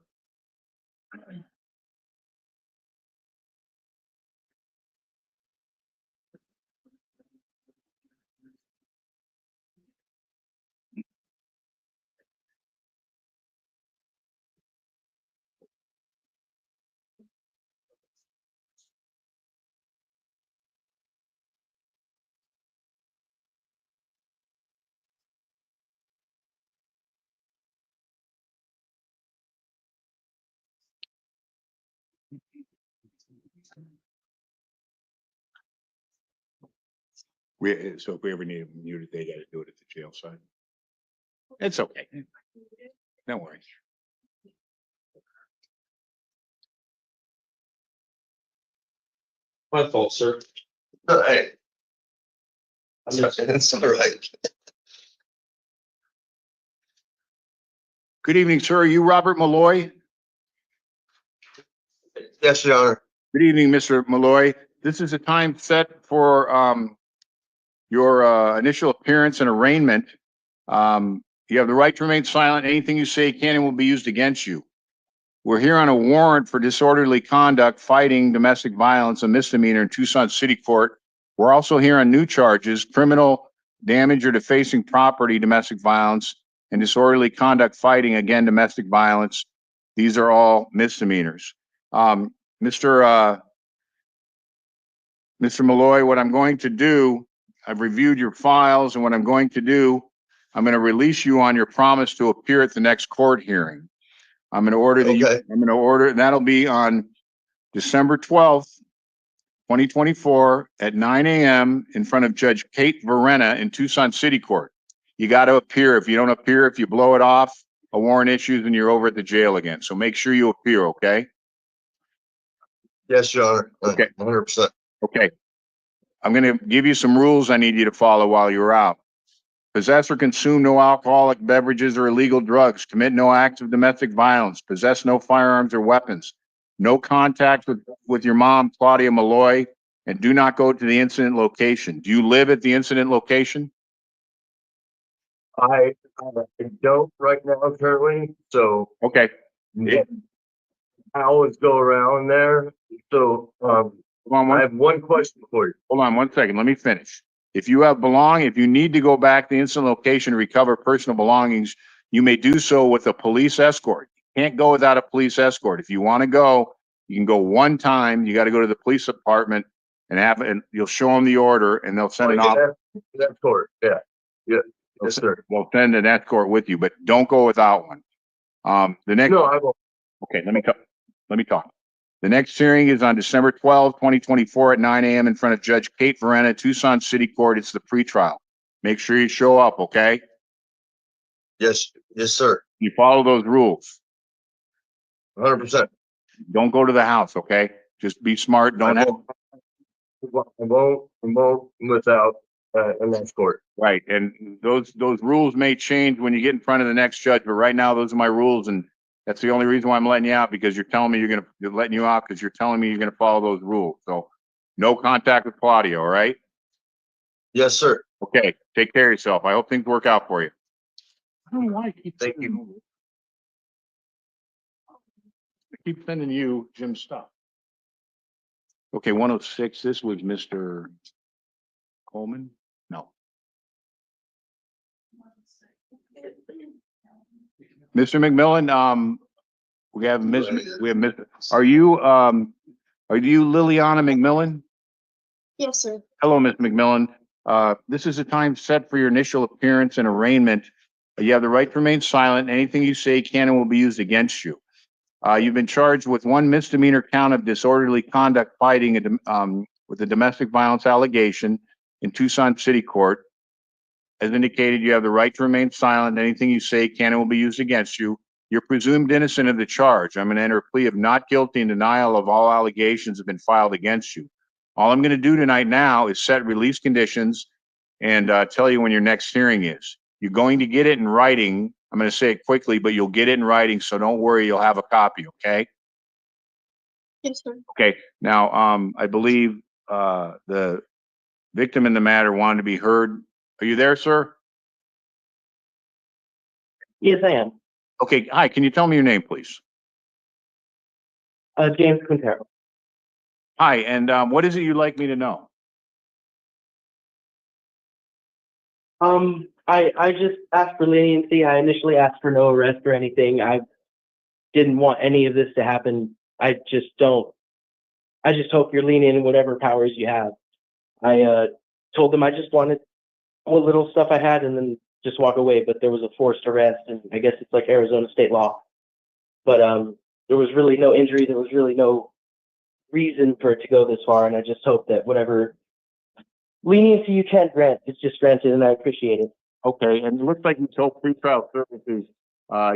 So if we ever need them muted, they got to do it at the jail side. It's okay. No worries. My fault, sir. Hey. That's all right. Good evening, sir. Are you Robert Malloy? Yes, Your Honor. Good evening, Mr. Malloy. This is a time set for your initial appearance and arraignment. You have the right to remain silent. Anything you say can and will be used against you. We're here on a warrant for disorderly conduct, fighting domestic violence, a misdemeanor in Tucson City Court. We're also here on new charges, criminal damage or defacing property, domestic violence, and disorderly conduct, fighting, again, domestic violence. These are all misdemeanors. Mr. Malloy, what I'm going to do, I've reviewed your files, and what I'm going to do, I'm going to release you on your promise to appear at the next court hearing. I'm going to order and that'll be on December 12th, 2024 at 9 a.m. in front of Judge Kate Verena in Tucson City Court. You got to appear. If you don't appear, if you blow it off, a warrant issues and you're over at the jail again. So make sure you appear, okay? Yes, Your Honor. Okay. 100%. Okay. I'm going to give you some rules I need you to follow while you're out. Possess or consume no alcoholic beverages or illegal drugs. Commit no acts of domestic violence. Possess no firearms or weapons. No contact with your mom, Claudia Malloy, and do not go to the incident location. Do you live at the incident location? I don't right now currently, so Okay. I always go around there. So Hold on I have one question for you. Hold on 1 second. Let me finish. If you need to go back to the incident location to recover personal belongings, you may do so with a police escort. You can't go without a police escort. If you want to go, you can go one time. You got to go to the police department and you'll show them the order and they'll send an officer. Escort, yeah. Yeah. Yes, sir. We'll send an escort with you, but don't go without one. No, I won't. Okay, let me talk. The next hearing is on December 12, 2024 at 9 a.m. in front of Judge Kate Verena, Tucson City Court. It's the pretrial. Make sure you show up, okay? Yes, sir. You follow those rules. 100%. Don't go to the house, okay? Just be smart. Don't have, I won't without an escort. right. And those rules may change when you get in front of the next judge, but right now, those are my rules. And that's the only reason why I'm letting you out, because you're telling me you're letting you out because you're telling me you're gonna follow those rules. So no contact with Claudia, all right? Yes, sir. Okay, take care of yourself. I hope things work out for you. I don't know why I keep Thank sending you. I keep sending you Jim's stuff. Okay, 106, this was Mr. Coleman? No. Mr. McMillan, we have Miss, are you Liliana McMillan? Yes, sir. Hello, Miss McMillan. This is the time set for your initial appearance and arraignment. You have the right to remain silent. Anything you say can and will be used against you. You've been charged with one misdemeanor count of disorderly conduct fighting with a domestic violence allegation in Tucson City Court. As indicated, you have the right to remain silent. Anything you say can and will be used against you. You're presumed innocent of the charge. I'm going to enter a plea of not guilty and denial of all allegations have been filed against you. All I'm going to do tonight now is set release conditions and tell you when your next hearing is. You're going to get it in writing. I'm going to say it quickly, but you'll get it in writing, so don't worry, you'll have a copy, okay? Yes, sir. Okay, now, I believe the victim in the matter wanted to be heard. Are you there, sir? Yes, I am. Okay, hi, can you tell me your name, please? James Quintero. Hi, and what is it you'd like me to know? I just asked for leniency. I initially asked for no arrest or anything. I didn't want any of this to happen. I just hope you're lenient in whatever powers you have. I told them I just wanted what little stuff I had and then just walk away, but there was a forced arrest, and I guess it's like Arizona state law. But there was really no injury. There was really no reason for it to go this far, and I just hope that whatever leniency you can grant is just granted, and I appreciate it. Okay, and it looks like you told pretrial services,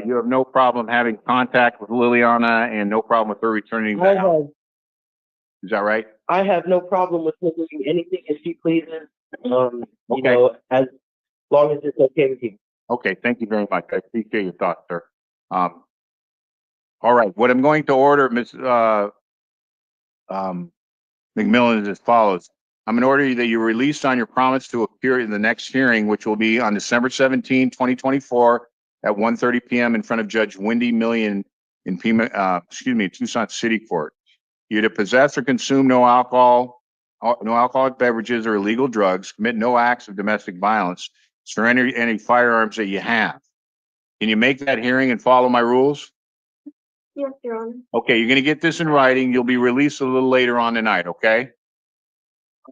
you have no problem having contact with Liliana and no problem with her returning to the house. Is that right? I have no problem with her doing anything as she pleases. You Okay. know, as long as it's okay with you. Okay, thank you very much. I appreciate your thoughts, sir. All right, what I'm going to order, Ms. McMillan, is as follows. I'm going to order you that you released on your promise to appear in the next hearing, which will be on December 17, 2024 at 1:30 p.m. in front of Judge Wendy Million in Tucson City Court. You're to possess or consume no alcoholic beverages or illegal drugs, commit no acts of domestic violence, surrender any firearms that you have. Can you make that hearing and follow my rules? Yes, Your Honor. Okay, you're going to get this in writing. You'll be released a little later on tonight, okay?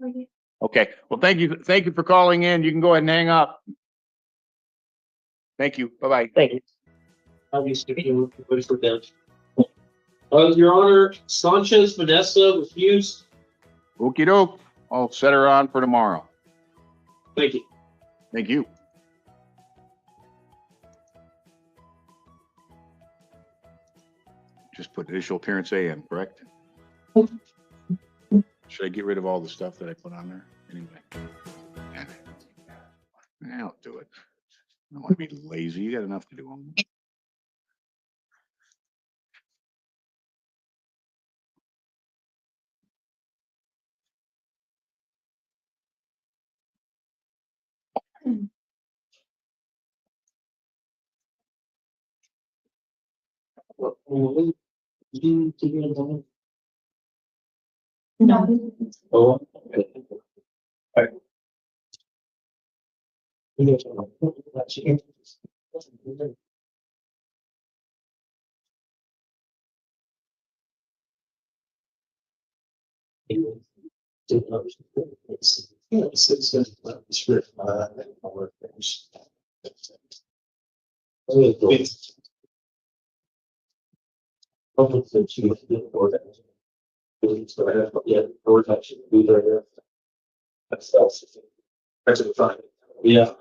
Okay. Okay, well, thank you. Thank you for calling in. You can go ahead and hang up. Thank you. Bye-bye. Thank you. I'll be speaking with them. Your Honor, Sanchez Vanessa refused. Okey doke. I'll set her on for tomorrow. Thank you. Thank you. Just put initial appearance AM, correct? Should I get rid of all the stuff that I put on there? Anyway. I'll do it. I don't want to be lazy. You got enough to do. No. Oh, yeah.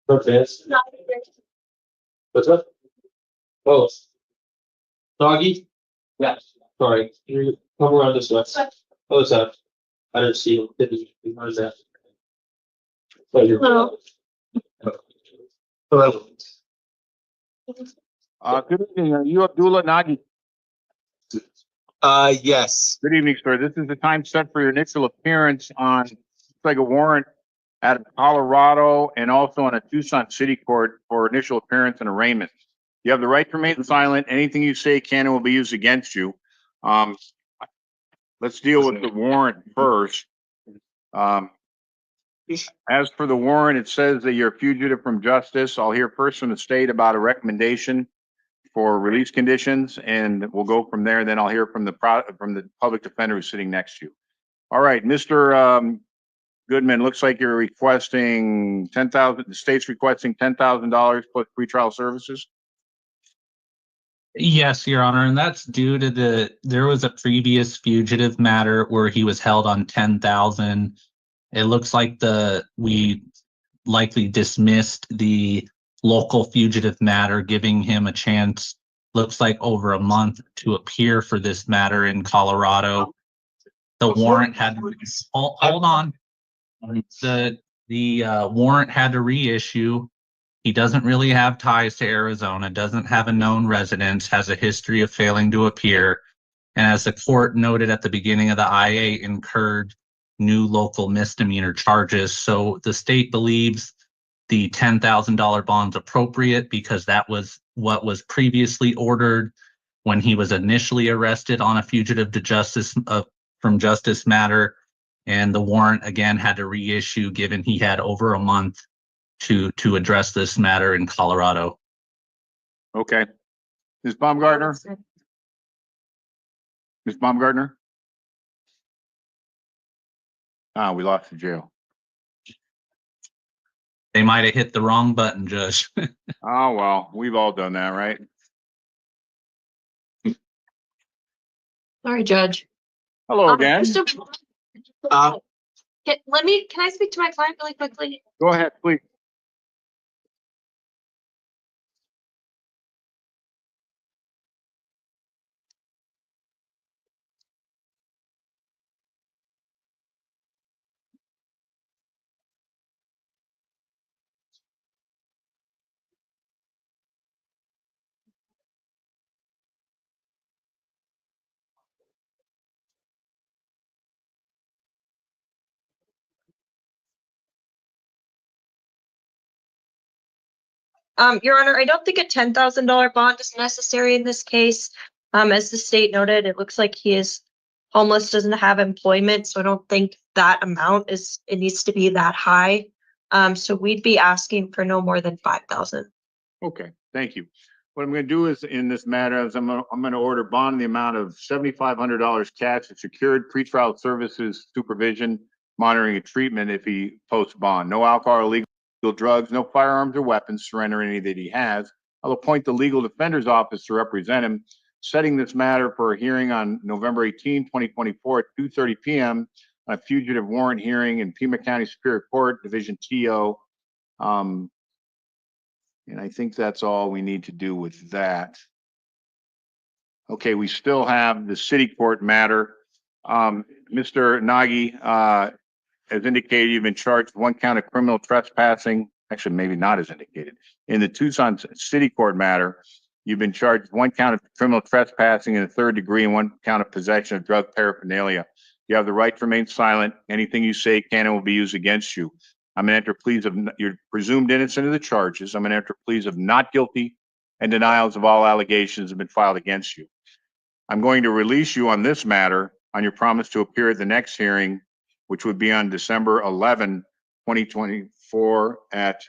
Okay. What's up? Oh. Doggy? Yes. Sorry, can you come around this way? Oh, it's that. I didn't see him. What is that? Pleasure. Hello. Hello. Good evening. Are you Abdullah Nagy? Yes. Good evening, sir. This is the time set for your initial appearance on, looks like a warrant out of Colorado and also on a Tucson City Court for initial appearance and arraignment. You have the right to remain silent. Anything you say can and will be used against you. Let's deal with the warrant first. As for the warrant, it says that you're a fugitive from justice. I'll hear first from the state about a recommendation for release conditions, and we'll go from there. Then I'll hear from the public defender who's sitting next to you. All right, Mr. Goodman, looks like you're requesting $10,000. The state's requesting $10,000 plus pretrial services. Yes, Your Honor, and that's due to there was a previous fugitive matter where he was held on 10,000. It looks like we likely dismissed the local fugitive matter, giving him a chance, looks like over a month, to appear for this matter in Colorado. The warrant had hold on. The warrant had to reissue. He doesn't really have ties to Arizona, doesn't have a known residence, has a history of failing to appear, and as the court noted at the beginning of the IA, incurred new local misdemeanor charges. So the state believes the $10,000 bond's appropriate because that was what was previously ordered when he was initially arrested on a fugitive to justice from justice matter, and the warrant again had to reissue given he had over a month to address this matter in Colorado. Okay. Ms. Baumgartner? Ms. Baumgartner? We lost the jail. They might have hit the wrong button, Judge. Oh, well, we've all done that, right? Sorry, Judge. Hello again. Can I speak to my client really quickly? Go ahead, please. Your Honor, I don't think a $10,000 bond is necessary in this case. As the state noted, it looks like he is homeless, doesn't have employment, so I don't think that amount it needs to be that high. So we'd be asking for no more than $5,000. Okay, thank you. What I'm going to do is, in this matter, is I'm going to order bond in the amount of $7,500 cash and secured pretrial services, supervision, monitoring, and treatment if he posts bond. No alcohol or illegal drugs, no firearms or weapons, surrender any that he has. I'll appoint the legal defender's office to represent him, setting this matter for a hearing on November 18, 2024 at 2:30 p.m. on a fugitive warrant hearing in Pima County Superior Court, Division TO. And I think that's all we need to do with that. Okay, we still have the city court matter. Mr. Nagy, as indicated, you've been charged with one count of criminal trespassing. Actually, maybe not as indicated. In the Tucson City Court matter, you've been charged with one count of criminal trespassing in the third degree and one count of possession of drug paraphernalia. You have the right to remain silent. Anything you say can and will be used against you. I'm going to enter pleas of, you're presumed innocent of the charges. I'm going to enter pleas of not guilty and denials of all allegations have been filed against you. I'm going to release you on this matter on your promise to appear at the next hearing, which would be on December 11, 2024 at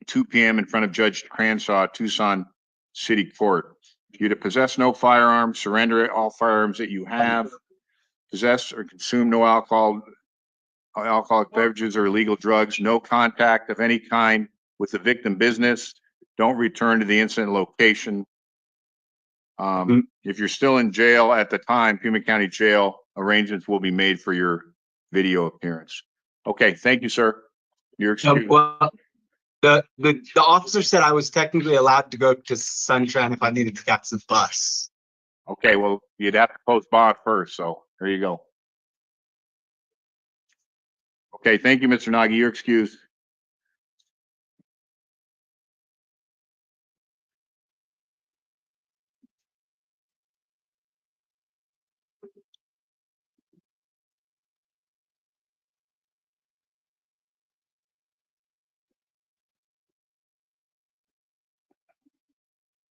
2 p.m. in front of Judge Cransaw, Tucson City Court. You to possess no firearms, surrender all firearms that you have, possess or consume no alcoholic beverages or illegal drugs, no contact of any kind with the victim business, don't return to the incident location. If you're still in jail at the time, Pima County Jail, arrangements will be made for your video appearance. Okay, thank you, sir. You're excused. The officer said I was technically allowed to go to Sunshine if I needed to catch the bus. Okay, well, you'd have to post bond first, so there you go. Okay, thank you, Mr. Nagy. You're excused.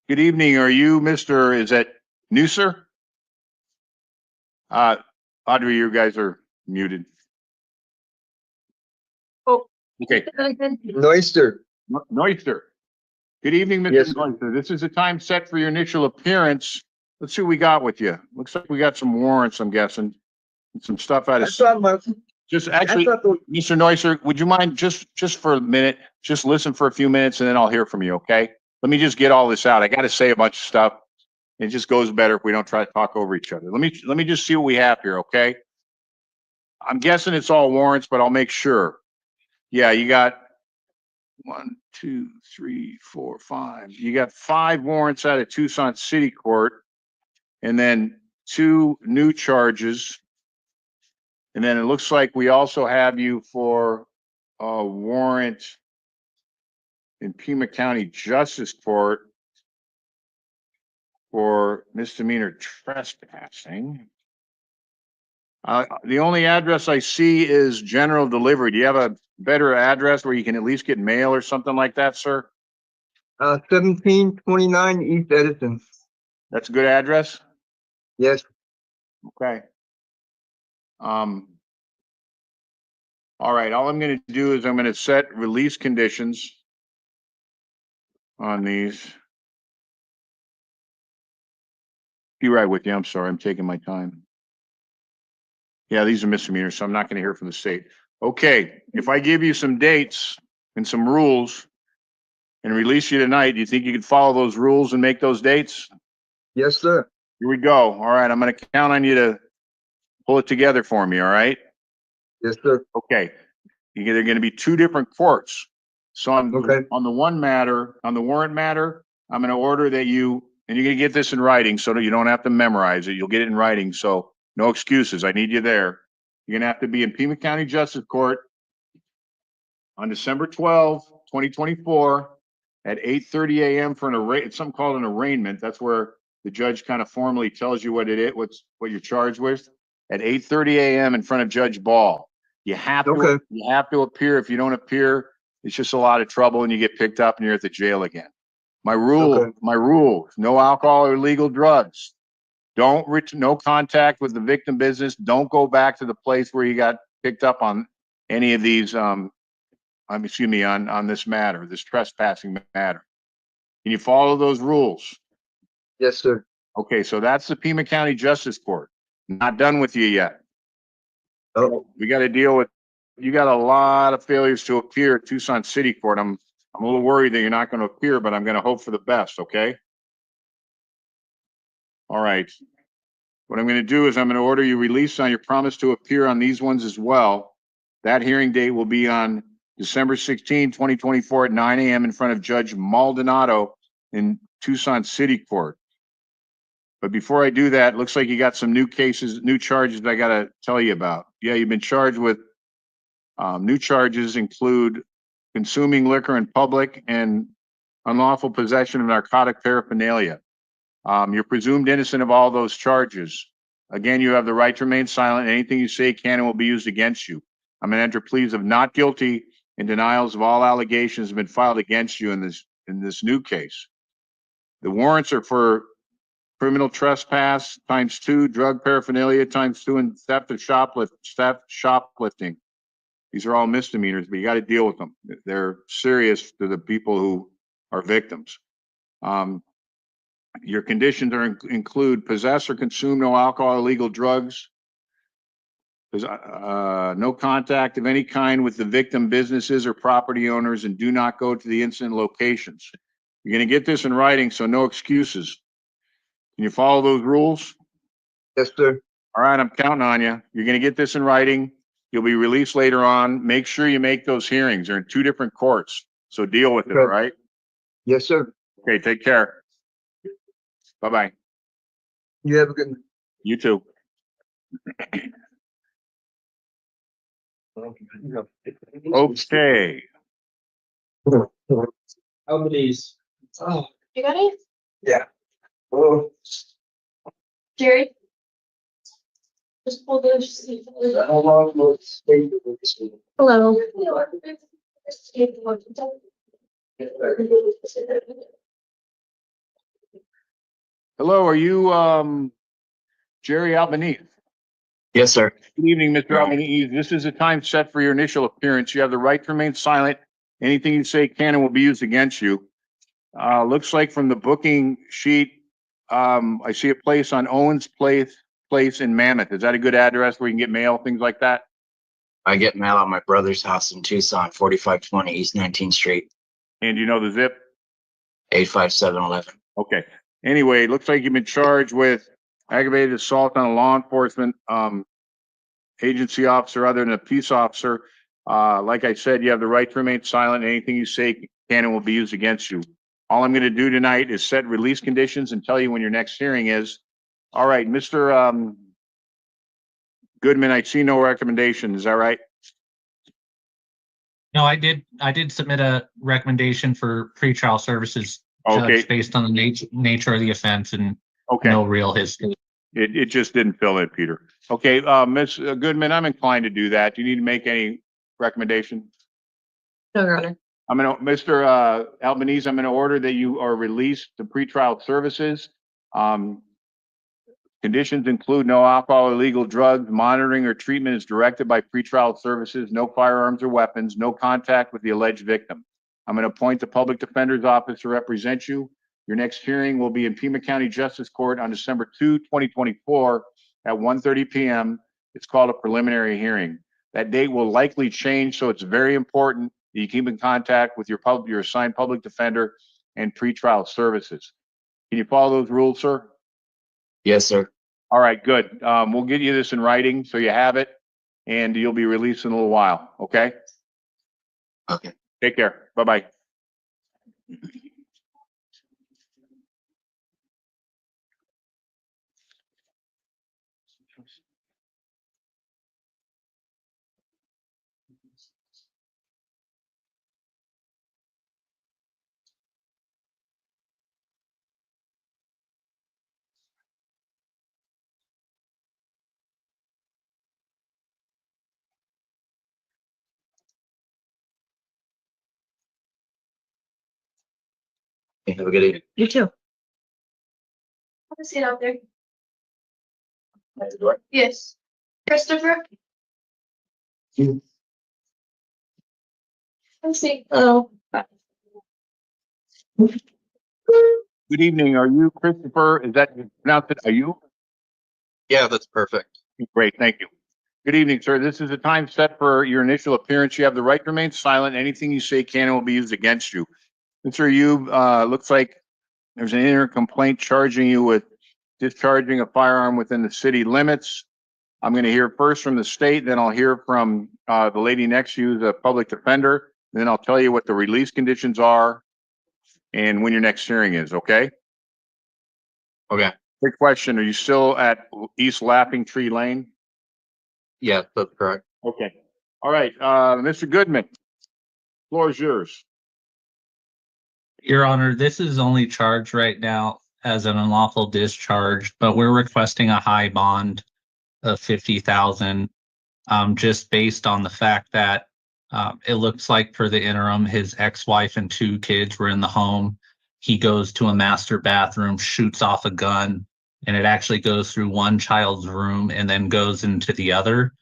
Good evening. Are you Mr. Is that Newser? Audrey, you guys are muted. Oh. Okay, Noister. Noister. Good evening, Mr. Yes. Noister. This is the time set for your initial appearance. Let's see what we got with you. Looks like we got some warrants, I'm guessing. Some stuff out of, just actually, Mr. Noiser, would you mind just for a minute, just listen for a few minutes and then I'll hear from you, okay? Let me just get all this out. I got to say a bunch of stuff. It just goes better if we don't try to talk over each other. Let me just see what we have here, okay? I'm guessing it's all warrants, but I'll make sure. Yeah, you got 1, 2, 3, 4, 5. You got 5 warrants out of Tucson City Court, and then 2 new charges. And then it looks like we also have you for a warrant in Pima County Justice Court for misdemeanor trespassing. The only address I see is general delivery. Do you have a better address where you can at least get mail or something like that, sir? 1729 East Edison. That's a good address? Yes. Okay. All right, all I'm gonna do is I'm gonna set release conditions on these. Be right with you. I'm sorry, I'm taking my time. Yeah, these are misdemeanors, so I'm not gonna hear from the state. Okay, if I give you some dates and some rules and release you tonight, do you think you could follow those rules and make those dates? Yes, sir. Here we go. All right, I'm gonna count on you to pull it together for me, all right? Yes, sir. Okay, they're gonna be 2 different courts. So Okay. on the warrant matter, I'm gonna order that and you're gonna get this in writing so that you don't have to memorize it. You'll get it in writing, so no excuses. I need you there. You're gonna have to be in Pima County Justice Court on December 12, 2024 at 8:30 a.m. for it's something called an arraignment. That's where the judge kind of formally tells you what it is, what you're charged with, at 8:30 a.m. in front of Judge Ball. You have to appear. If you don't appear, it's just a lot of trouble and you get picked up and you're at the jail again. My rule, no alcohol or illegal drugs. No contact with the victim business. Don't go back to the place where you got picked up on any of these, on this matter, this trespassing matter. Can you follow those rules? Yes, sir. Okay, so that's the Pima County Justice Court. Not done with you yet. Oh, We got to deal with, you got a lot of failures to appear at Tucson City Court. I'm a little worried that you're not going to appear, but I'm going to hope for the best, okay? All right. What I'm going to do is I'm going to order you released on your promise to appear on these ones as well. That hearing date will be on December 16, 2024 at 9 a.m. in front of Judge Maldonado in Tucson City Court. But before I do that, looks like you got some new cases, new charges that I got to tell you about. Yeah, you've been charged with new charges include consuming liquor in public and unlawful possession of narcotic paraphernalia. You're presumed innocent of all those charges. Again, you have the right to remain silent. Anything you say can and will be used against you. I'm going to enter pleas of not guilty and denials of all allegations have been filed against you in this new case. The warrants are for criminal trespass ×2, drug paraphernalia ×2, and theft shoplifting. These are all misdemeanors, but you got to deal with them. They're serious to the people who are victims. Your conditions include possess or consume no alcohol or illegal drugs, no contact of any kind with the victim businesses or property owners, and do not go to the incident locations. You're going to get this in writing, so no excuses. Can you follow those rules? yes, sir. All right, I'm counting on you. You're going to get this in writing. You'll be released later on. Make sure you make those hearings. They're in 2 different courts. So deal with it, all Okay. right? Yes, sir. Okay, take care. Bye-bye. You have a good. You too. Okay. Albanese. Oh, You got it? Yeah. Oh. Jerry? Just pull those. How long will it stay with this? Hello. Hello, are you, Jerry Albanese? Yes, sir. Good evening, Mr. Albanese. This is a time set for your initial appearance. You have the right to remain silent. Anything you say can and will be used against you. Looks like from the booking sheet, I see a place on Owens Place in Mammoth. Is that a good address where you can get mail, things like that? I get mail at my brother's house in Tucson, 4520 East 19th Street, And you know the zip? 85711. Okay. Anyway, looks like you've been charged with aggravated assault on a law enforcement agency officer other than a peace officer. Like I said, you have the right to remain silent. Anything you say can and will be used against you. All I'm going to do tonight is set release conditions and tell you when your next hearing is. All right, Mr. Goodman, I see no recommendation. Is that right? No, I did submit a recommendation for pretrial services, Okay. Judge, based on the nature of the offense and Okay. no real history. It just didn't fill it, Peter. Okay, Ms. Goodman, I'm inclined to do that. Do you need to make any recommendation? No, Your Honor. Mr. Albanese, I'm gonna order that you are released to pretrial services. Conditions include no alcohol or illegal drugs, monitoring or treatment is directed by pretrial services, no firearms or weapons, no contact with the alleged victim. I'm gonna appoint the public defender's office to represent you. Your next hearing will be in Pima County Justice Court on December 2, 2024 at 1:30 p.m. It's called a preliminary hearing. That date will likely change, so it's very important that you keep in contact with your assigned public defender and pretrial services. Can you follow those rules, sir? Yes, sir. All right, good. We'll get you this in writing so you have it, and you'll be released in a little while, okay? Okay. Take care. Bye-bye. Have a good evening. You too. Have a seat out there. Yes. Christopher? Have a seat. Hello. Good evening. Are you Christopher? Is that pronounced it? Are you? Yeah, that's perfect. Great, thank you. Good evening, sir. This is a time set for your initial appearance. You have the right to remain silent. Anything you say can and will be used against you. Mr. Ayub, looks like there's an inner complaint charging you with discharging a firearm within the city limits. I'm going to hear first from the state, then I'll hear from the lady next to you, the public defender. Then I'll tell you what the release conditions are and when your next hearing is, okay? Okay. Quick question, are you still at East Laughing Tree Lane? Yeah, that's correct. Okay. All right, Mr. Goodman, floor is yours. Your Honor, this is only charged right now as an unlawful discharge, but we're requesting a high bond of 50,000, just based on the fact that it looks like for the interim, his ex-wife and 2 kids were in the home. He goes to a master bathroom, shoots off a gun, and it actually goes through one child's room and then goes into the other.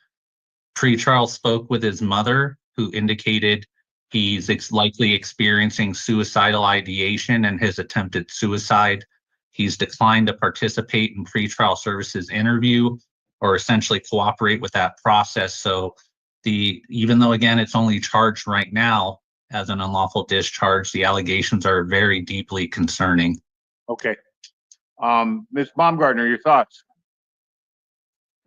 Pretrial spoke with his mother, who indicated he's likely experiencing suicidal ideation and his attempted suicide. He's declined to participate in pretrial services interview or essentially cooperate with that process. So even though again, it's only charged right now as an unlawful discharge, the allegations are very deeply concerning. Okay. Ms. Baumgartner, your thoughts?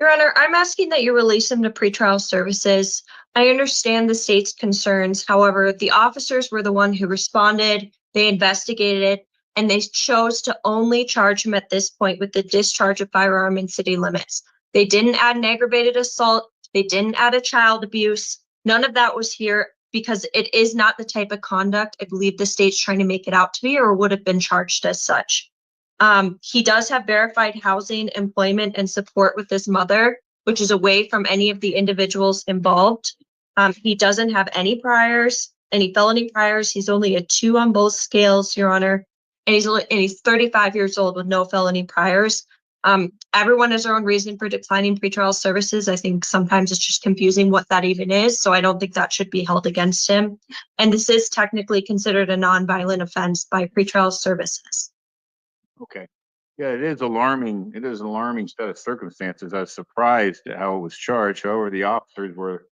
Your Honor, I'm asking that you release him to pretrial services. I understand the state's concerns. However, the officers were the one who responded, they investigated it, and they chose to only charge him at this point with the discharge of firearm in city limits. They didn't add an aggravated assault. They didn't add a child abuse. None of that was here because it is not the type of conduct I believe the state's trying to make it out to be or would have been charged as such. He does have verified housing, employment, and support with his mother, which is away from any of the individuals involved. He doesn't have any priors, any felony priors. He's only a 2 on both scales, Your Honor. And he's 35 years old with no felony priors. Everyone has their own reason for declining pretrial services. I think sometimes it's just confusing what that even is. So I don't think that should be held against him. And this is technically considered a nonviolent offense by pretrial services. Okay. Yeah, it is alarming. It is an alarming set of circumstances. I was surprised at how it was charged. However, the officers were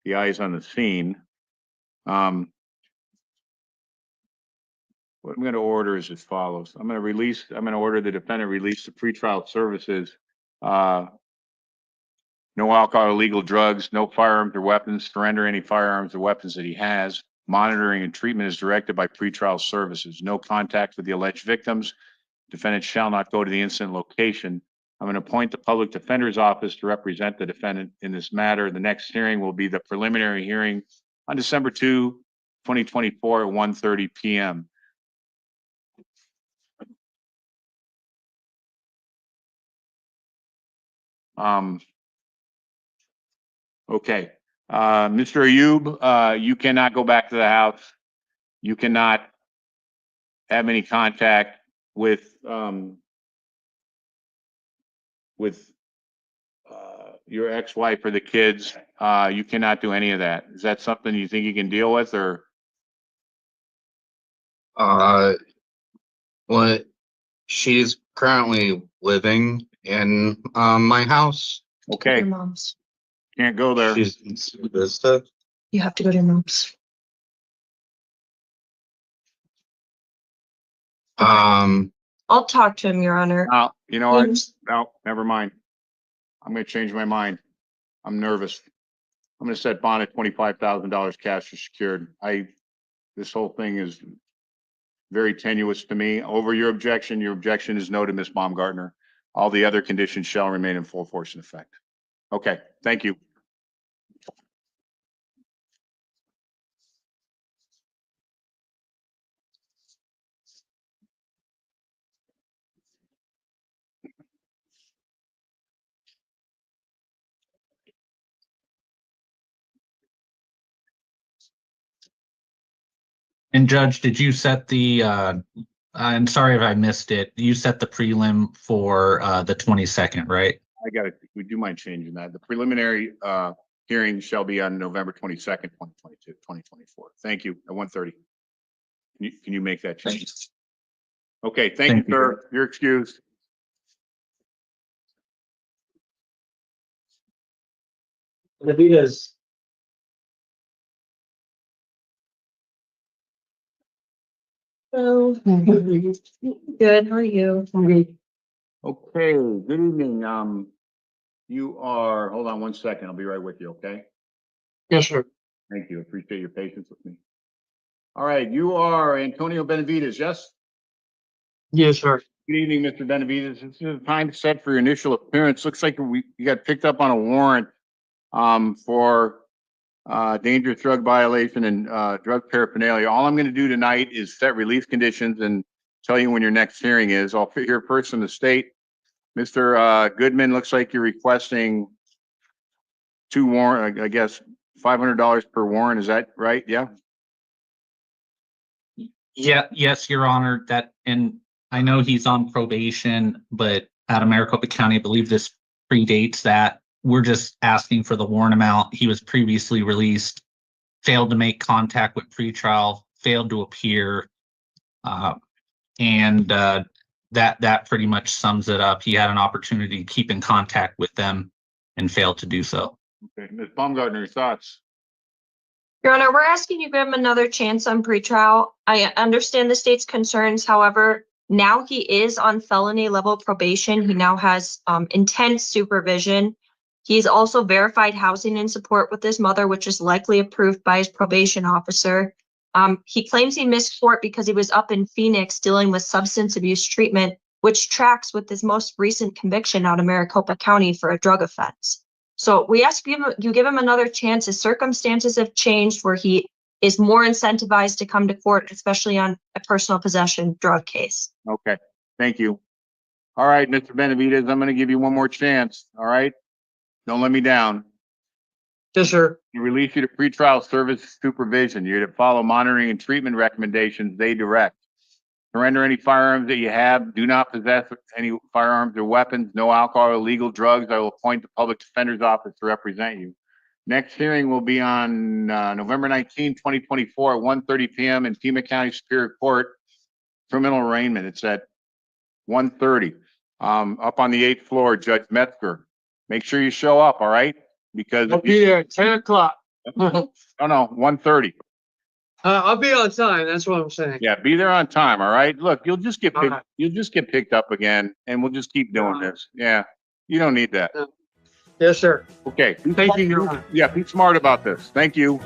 the eyes on the scene. What I'm going to order is as follows. I'm going to order the defendant release the pretrial services. No alcohol or illegal drugs, no firearms or weapons, surrender any firearms or weapons that he has. Monitoring and treatment is directed by pretrial services. No contact with the alleged victims. Defendant shall not go to the incident location. I'm going to appoint the public defender's office to represent the defendant in this matter. The next hearing will be the preliminary hearing on December 2, 2024 at 1:30 p.m. Okay. Mr. Ayub, you cannot go back to the house. You cannot have any contact with your ex-wife or the kids. You cannot do any of that. Is that something you think you can deal with, or? What she's currently living in my house. Okay, Your mom's. can't go there. She's in Sul Vista. You have to go to your mom's. I'll talk to him, Your Honor. No, you know what? No, never mind. I'm gonna change my mind. I'm nervous. I'm gonna set bond at $25,000 cash or secured. This whole thing is very tenuous to me. Over your objection is noted, Ms. Baumgartner. All the other conditions shall remain in full force and effect. Okay, thank you. And Judge, did you set the, I'm sorry if I missed it, you set the prelim for the 22nd, right? Would you mind changing that? The preliminary hearing shall be on November 22nd, 2024. Thank you, at 1:30. Can you make that change? Okay, thank you, sir. You're excused. Navitas. Oh, good. How are you? Okay, good evening. You are, hold on one second. I'll be right with you, okay? Yes, sir. Thank you. Appreciate your patience with me. All right, you are Antonio Benavides, yes? Yes, sir. Good evening, Mr. Benavides. This is the time set for your initial appearance. Looks like you got picked up on a warrant for dangerous drug violation and drug paraphernalia. All I'm going to do tonight is set release conditions and tell you when your next hearing is. I'll hear first from the state. Mr. Goodman, looks like you're requesting 2 warrant, I guess, $500 per warrant. Is that right? Yeah. Yeah, yes, Your Honor, and I know he's on probation, but out of Maricopa County, I believe this predates that. We're just asking for the warrant amount. He was previously released, failed to make contact with pretrial, failed to appear. And that pretty much sums it up. He had an opportunity to keep in contact with them and failed to do so. Okay, Ms. Baumgartner, your thoughts? Your Honor, we're asking you to give him another chance on pretrial. I understand the state's concerns. However, now he is on felony level probation. He now has intense supervision. He's also verified housing and support with his mother, which is likely approved by his probation officer. He claims he missed court because he was up in Phoenix dealing with substance abuse treatment, which tracks with his most recent conviction out of Maricopa County for a drug offense. So we ask you give him another chance. His circumstances have changed where he is more incentivized to come to court, especially on a personal possession drug case. Okay, thank you. All right, Mr. Benavides, I'm gonna give you one more chance, all right? Don't let me down. Yes, sir. You release you to pretrial service supervision. You're to follow monitoring and treatment recommendations they direct. Surrender any firearms that you have. Do not possess any firearms or weapons. No alcohol or illegal drugs. I will appoint the public defender's office to represent you. Next hearing will be on November 19, 2024 at 1:30 p.m. in Pima County Superior Court. Criminal arraignment. It's at 1:30. Up on the 8th floor, Judge Metzger. Make sure you show up, all right? Because I'll be there at 10 o'clock. no, 1:30. I'll be on time. That's what I'm saying. Yeah, be there on time, all right? Look, you'll just get All picked, right. you'll just get picked up again, and we'll just keep doing this. Yeah, you don't need that. Yes, sir. Okay. Thank you, Your Honor. Yeah, be smart about this. Thank you.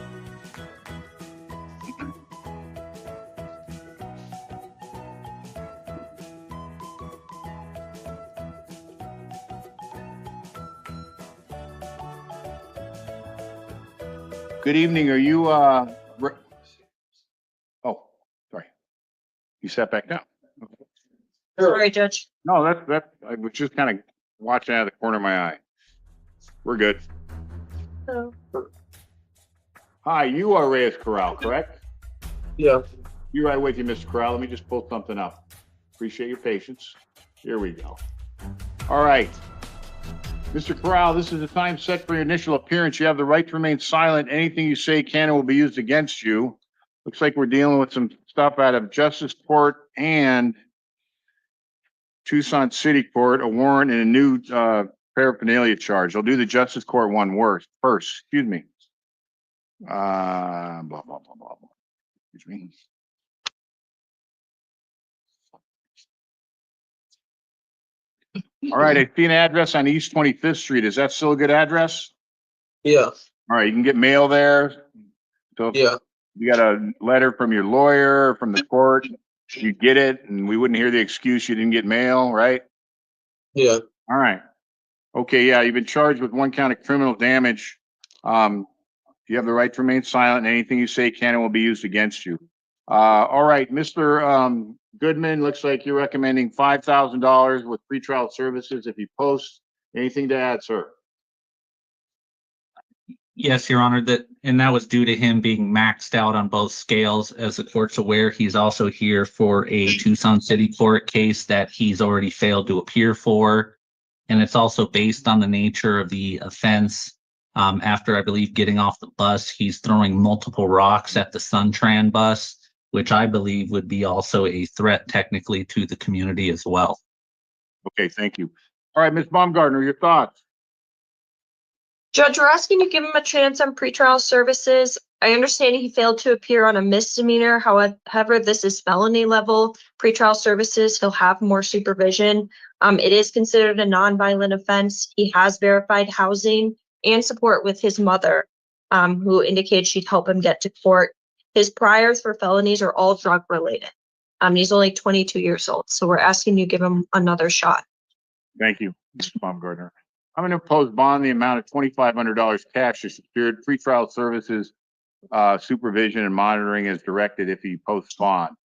Good evening. Are you, oh, sorry. You sat back down. Sorry, Judge. No, I was just kind of watching out of the corner of my eye. We're good. So, Hi, you are Reyes Corral, correct? Yeah. Be right with you, Mr. Corral. Let me just pull something up. Appreciate your patience. Here we go. All right. Mr. Corral, this is the time set for your initial appearance. You have the right to remain silent. Anything you say can and will be used against you. Looks like we're dealing with some stuff out of Justice Court and Tucson City Court, a warrant and a new paraphernalia charge. I'll do the Justice Court one first. Excuse me. Blah, blah, blah, blah, blah. Excuse me. All right, I see an address on East 25th Street. Is that still a good address? Yeah. All right, you can get mail there. So if Yeah. you got a letter from your lawyer, from the court, you get it, and we wouldn't hear the excuse you didn't get mail, right? Yeah. All right. Okay, yeah, you've been charged with 1 count of criminal damage. You have the right to remain silent, and anything you say can and will be used against you. All right, Mr. Goodman, looks like you're recommending $5,000 with pretrial services if you post. Anything to add, sir? Yes, Your Honor, that was due to him being maxed out on both scales. As the court's aware, he's also here for a Tucson City Court case that he's already failed to appear for. And it's also based on the nature of the offense. After, I believe, getting off the bus, he's throwing multiple rocks at the Suntran bus, which I believe would be also a threat technically to the community as well. Okay, thank you. All right, Ms. Baumgartner, your thoughts? Judge, we're asking you to give him a chance on pretrial services. I understand he failed to appear on a misdemeanor. However, this is felony level pretrial services. He'll have more supervision. It is considered a nonviolent offense. He has verified housing and support with his mother, who indicated she'd help him get to court. His priors for felonies are all drug related. He's only 22 years old, so we're asking you to give him another shot. Thank you, Ms. Baumgartner. I'm going to impose bond the amount of $2,500 cash to secured pretrial services, supervision and monitoring as directed if he posts bond.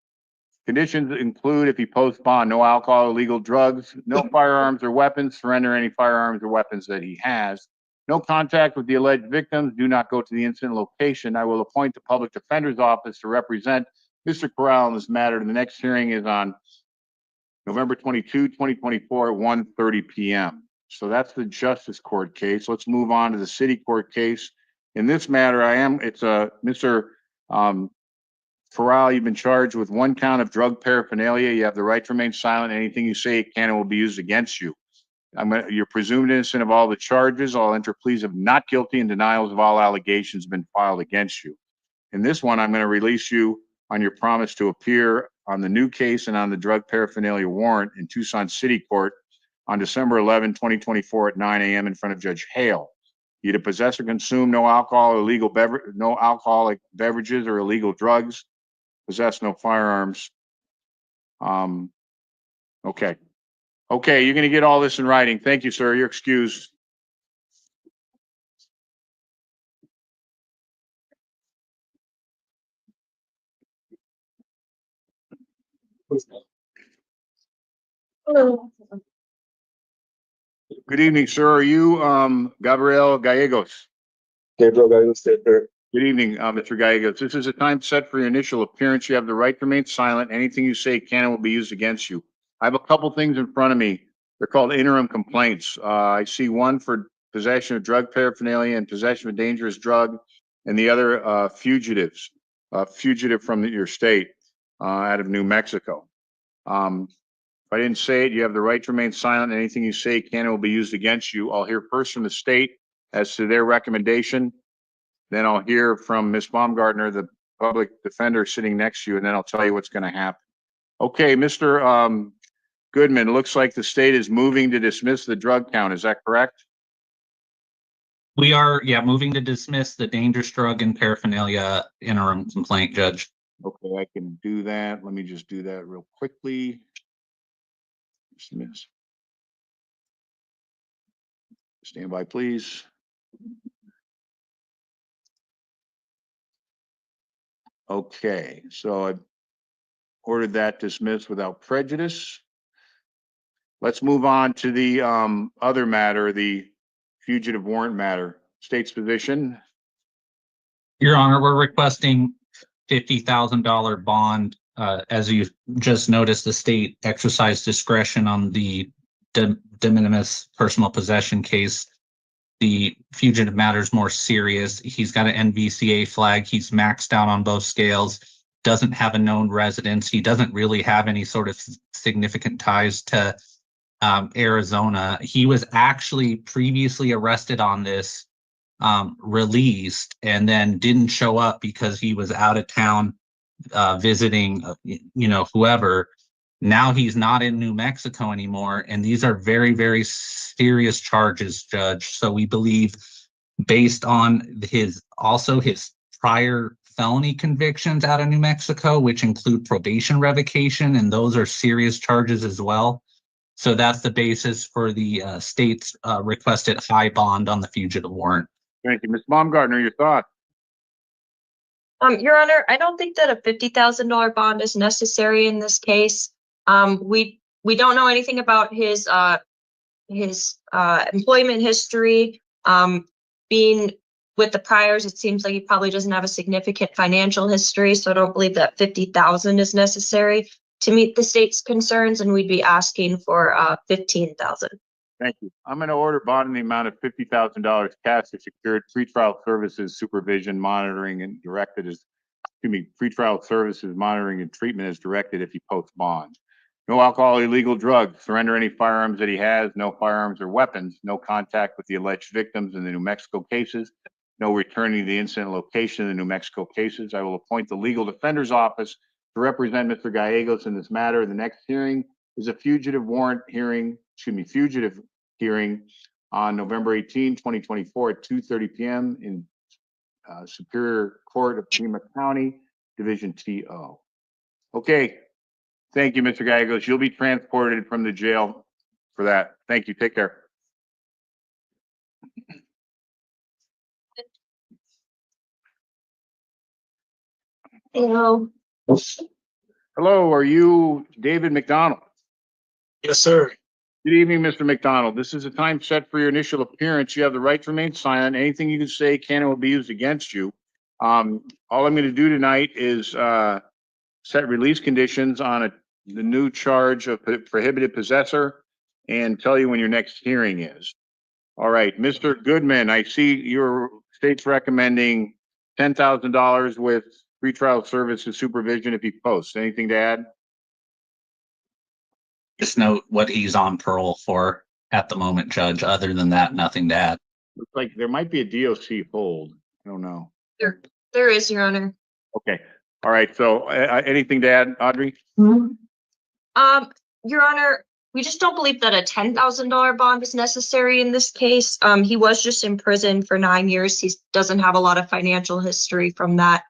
Conditions include if he posts bond, no alcohol, illegal drugs, no firearms or weapons, surrender any firearms or weapons that he has, no contact with the alleged victims, do not go to the incident location. I will appoint the public defender's office to represent Mr. Corral in this matter. The next hearing is on November 22, 2024 at 1:30 p.m. So that's the Justice Court case. Let's move on to the City Court case. In this matter, Mr. Corral, you've been charged with 1 count of drug paraphernalia. You have the right to remain silent. Anything you say can and will be used against you. You're presumed innocent of all the charges. I'll enter pleas of not guilty and denials of all allegations have been filed against you. In this one, I'm going to release you on your promise to appear on the new case and on the drug paraphernalia warrant in Tucson City Court on December 11, 2024 at 9 a.m. in front of Judge Hale. You to possess or consume no alcohol or no alcoholic beverages or illegal drugs, possess no firearms. Okay. Okay, you're gonna get all this in writing. Thank you, sir. You're excused. Good evening, sir. Are you, Gabriel Gallegos? Gabriel Gallegos, State Fair. Good evening, Mr. Gallegos. This is a time set for your initial appearance. You have the right to remain silent. Anything you say can and will be used against you. I have a couple things in front of me. They're called interim complaints. I see one for possession of drug paraphernalia and possession of a dangerous drug, and the other fugitive from your state out of New Mexico. If I didn't say it, you have the right to remain silent. Anything you say can and will be used against you. I'll hear first from the state as to their recommendation. Then I'll hear from Ms. Baumgartner, the public defender sitting next to you, and then I'll tell you what's going to happen. Okay, Mr. Goodman, it looks like the state is moving to dismiss the drug count. Is that correct? We are, yeah, moving to dismiss the dangerous drug and paraphernalia interim complaint, Judge. Okay, I can do that. Let me just do that real quickly. Dismiss. Stand by, please. Okay, so I ordered that dismissed without prejudice. Let's move on to the other matter, the fugitive warrant matter. State's position. Your Honor, we're requesting $50,000 bond. As you just noticed, the state exercised discretion on the de minimis personal possession case. The fugitive matter is more serious. He's got an NVCA flag. He's maxed out on both scales, doesn't have a known residence. He doesn't really have any sort of significant ties to Arizona. He was actually previously arrested on this, released, and then didn't show up because he was out of town visiting, whoever. Now he's not in New Mexico anymore, and these are very, very serious charges, Judge. So we believe, based on his prior felony convictions out of New Mexico, which include probation revocation, and those are serious charges as well. So that's the basis for the state's requested high bond on the fugitive warrant. Thank you. Ms. Baumgartner, your thoughts? Your Honor, I don't think that a $50,000 bond is necessary in this case. We don't know anything about his employment history. Being with the priors, it seems like he probably doesn't have a significant financial history, so I don't believe that $50,000 is necessary to meet the state's concerns, and we'd be asking for $15,000. Thank you. I'm going to order bond in the amount of $50,000 cash for secured pretrial services, supervision, monitoring, and pretrial services, monitoring, and treatment as directed if he posts bond. No alcohol, illegal drugs, surrender any firearms that he has, no firearms or weapons, no contact with the alleged victims in the New Mexico cases, no returning to the incident location in the New Mexico cases. I will appoint the legal defender's office to represent Mr. Gallegos in this matter. The next hearing is a fugitive hearing on November 18, 2024 at 2:30 p.m. in Superior Court of Pima County, Division TO. Okay. Thank you, Mr. Gallegos. You'll be transported from the jail for that. Thank you. Take care. Hello. Hello, are you David McDonald? Yes, sir. Good evening, Mr. McDonald. This is a time set for your initial appearance. You have the right to remain silent. Anything you can say can and will be used against you. All I'm going to do tonight is set release conditions on the new charge of prohibited possessor and tell you when your next hearing is. All right, Mr. Goodman, I see your state's recommending $10,000 with pretrial services supervision if he posts. Anything to add? Just note what he's on parole for at the moment, Judge. Other than that, nothing to add. Looks like there might be a DOC hold. I don't know. There is, Your Honor. Okay. All right. So anything to add, Audrey? Your Honor, We just don't believe that a $10,000 bond is necessary in this case. He was just in prison for 9 years. He doesn't have a lot of financial history from that.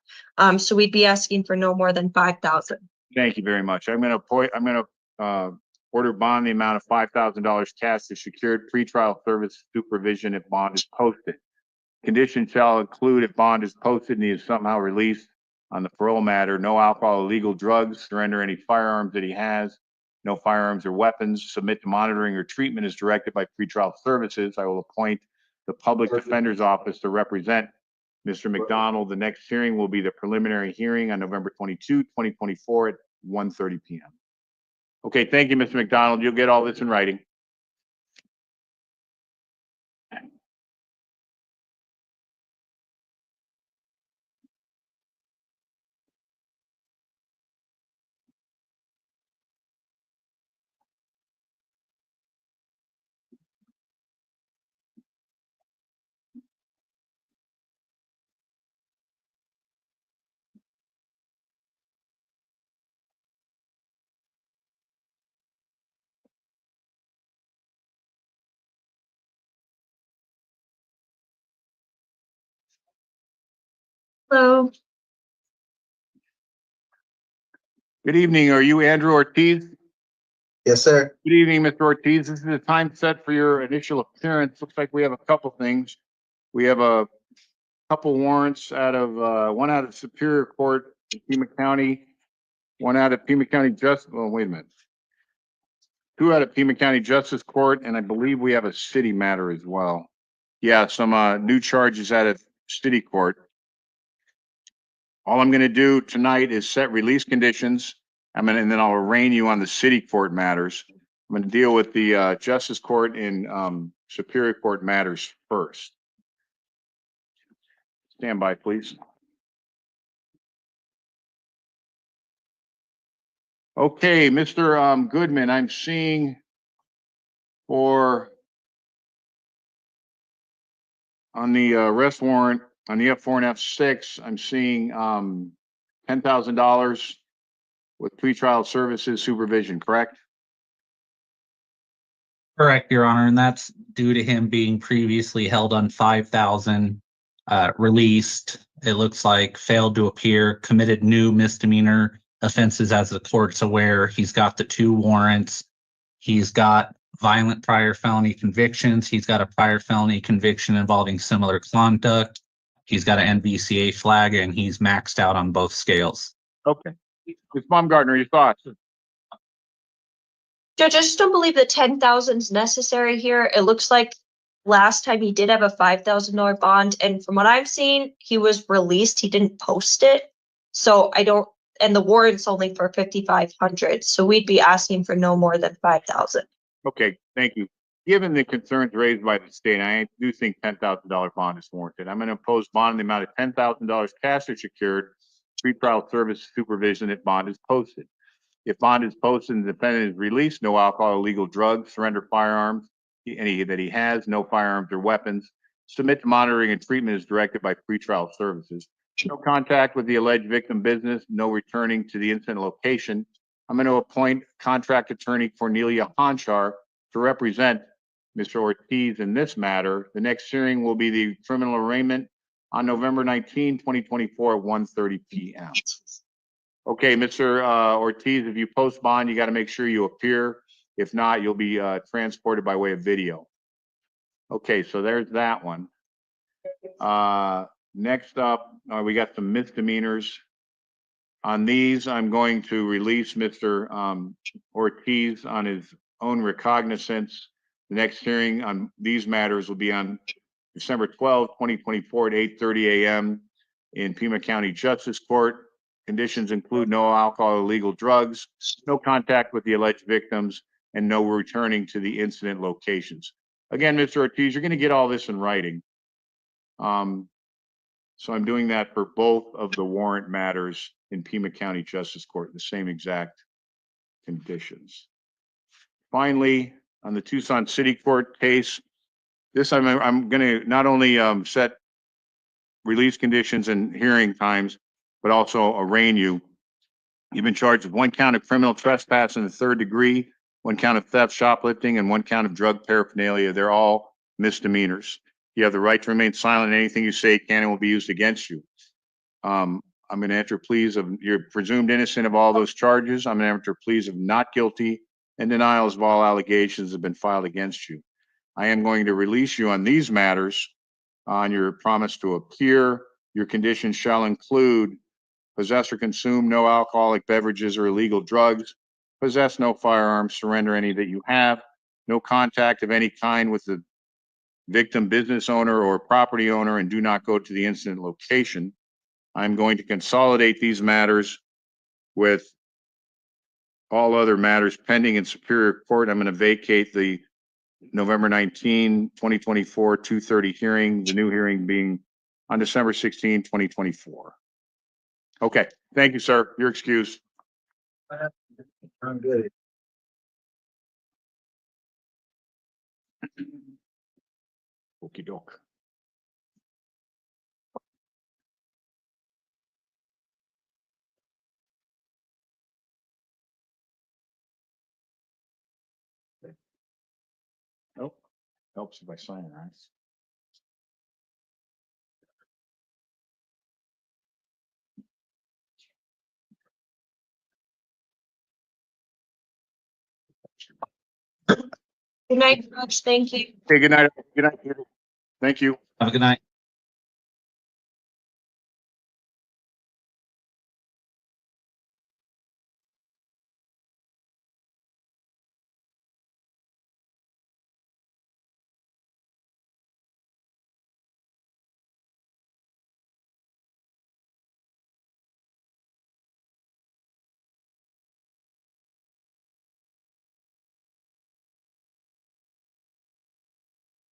So we'd be asking for no more than 5,000. Thank you very much. I'm gonna order bond the amount of $5,000 cash to secured pretrial service supervision if bond is posted. Condition shall include if bond is posted and he is somehow released on the parole matter, no alcohol, illegal drugs, surrender any firearms that he has, no firearms or weapons, submit to monitoring or treatment as directed by pretrial services. I will appoint the public defender's office to represent Mr. McDonald. The next hearing will be the preliminary hearing on November 22, 2024 at 1:30 p.m. Okay, thank you, Mr. McDonald. You'll get all this in writing. Hello. Good evening. Are you Andrew Ortiz? Yes, sir. Good evening, Mr. Ortiz. This is the time set for your initial appearance. Looks like we have a couple things. We have a couple warrants out of, one out of Superior Court in Pima County, one out of Pima County wait a minute. Two out of Pima County Justice Court, and I believe we have a city matter as well. Yeah, some new charges out of city court. All I'm gonna do tonight is set release conditions. And then I'll arraign you on the city court matters. I'm gonna deal with the Justice Court and Superior Court matters first. Stand by, please. Okay, Mr. Goodman, I'm seeing for on the arrest warrant, on the F4 and F6, I'm seeing $10,000 with pretrial services supervision, correct? Correct, Your Honor, and that's due to him being previously held on 5,000, released. It looks like failed to appear, committed new misdemeanor offenses as the court's aware. He's got the 2 warrants. He's got violent prior felony convictions. He's got a prior felony conviction involving similar conduct. He's got an NVCA flag, and he's maxed out on both scales. Okay. Ms. Baumgartner, your thoughts? Judge, I just don't believe that 10,000 is necessary here. It looks like last time he did have a $5,000 bond, and from what I'm seeing, he was released. He didn't post it. So I don't, and the warrant's only for 5,500. So we'd be asking for no more than 5,000. Okay, thank you. Given the concerns raised by the state, I do think $10,000 bond is warranted. I'm going to impose bond in the amount of $10,000 cash or secured pretrial service supervision if bond is posted. If bond is posted and the defendant is released, no alcohol, illegal drugs, surrender firearms, any that he has, no firearms or weapons, submit to monitoring and treatment as directed by pretrial services. No contact with the alleged victim business, no returning to the incident location. I'm going to appoint contract attorney Cornelia Honchar to represent Mr. Ortiz in this matter. The next hearing will be the criminal arraignment on November 19, 2024 at 1:30 p.m. Okay, Mr. Ortiz, if you post bond, you got to make sure you appear. If not, you'll be transported by way of video. Okay, so there's that one. Next up, we got some misdemeanors. On these, I'm going to release Mr. Ortiz on his own recognizance. The next hearing on these matters will be on December 12, 2024 at 8:30 a.m. in Pima County Justice Court. Conditions include no alcohol, illegal drugs, no contact with the alleged victims, and no returning to the incident locations. Again, Mr. Ortiz, you're going to get all this in writing. So I'm doing that for both of the warrant matters in Pima County Justice Court, the same exact conditions. Finally, on the Tucson City Court case, this I'm going to not only set release conditions and hearing times, but also arraign you. You've been charged with 1 count of criminal trespass in the 3rd degree one count of theft, shoplifting, and one count of drug paraphernalia. They're all misdemeanors. You have the right to remain silent. Anything you say can and will be used against you. I'm going to enter pleas of, you're presumed innocent of all those charges. I'm going to enter pleas of not guilty and denials of all allegations that have been filed against you. I am going to release you on these matters on your promise to appear. Your conditions shall include possess or consume no alcoholic beverages or illegal drugs, possess no firearms, surrender any that you have, no contact of any kind with the victim, business owner, or property owner, and do not go to the incident location. I'm going to consolidate these matters with all other matters pending in Superior Court. I'm going to vacate the November 19, 2024, 2:30 hearing, the new hearing being on December 16, 2024. Okay, thank you, sir. You're excused. I'm good. Okey doke. Nope. Helps if I sign it, right? Good night, Judge. Thank you. Okay, good night. Good night. Thank you. Have a good night.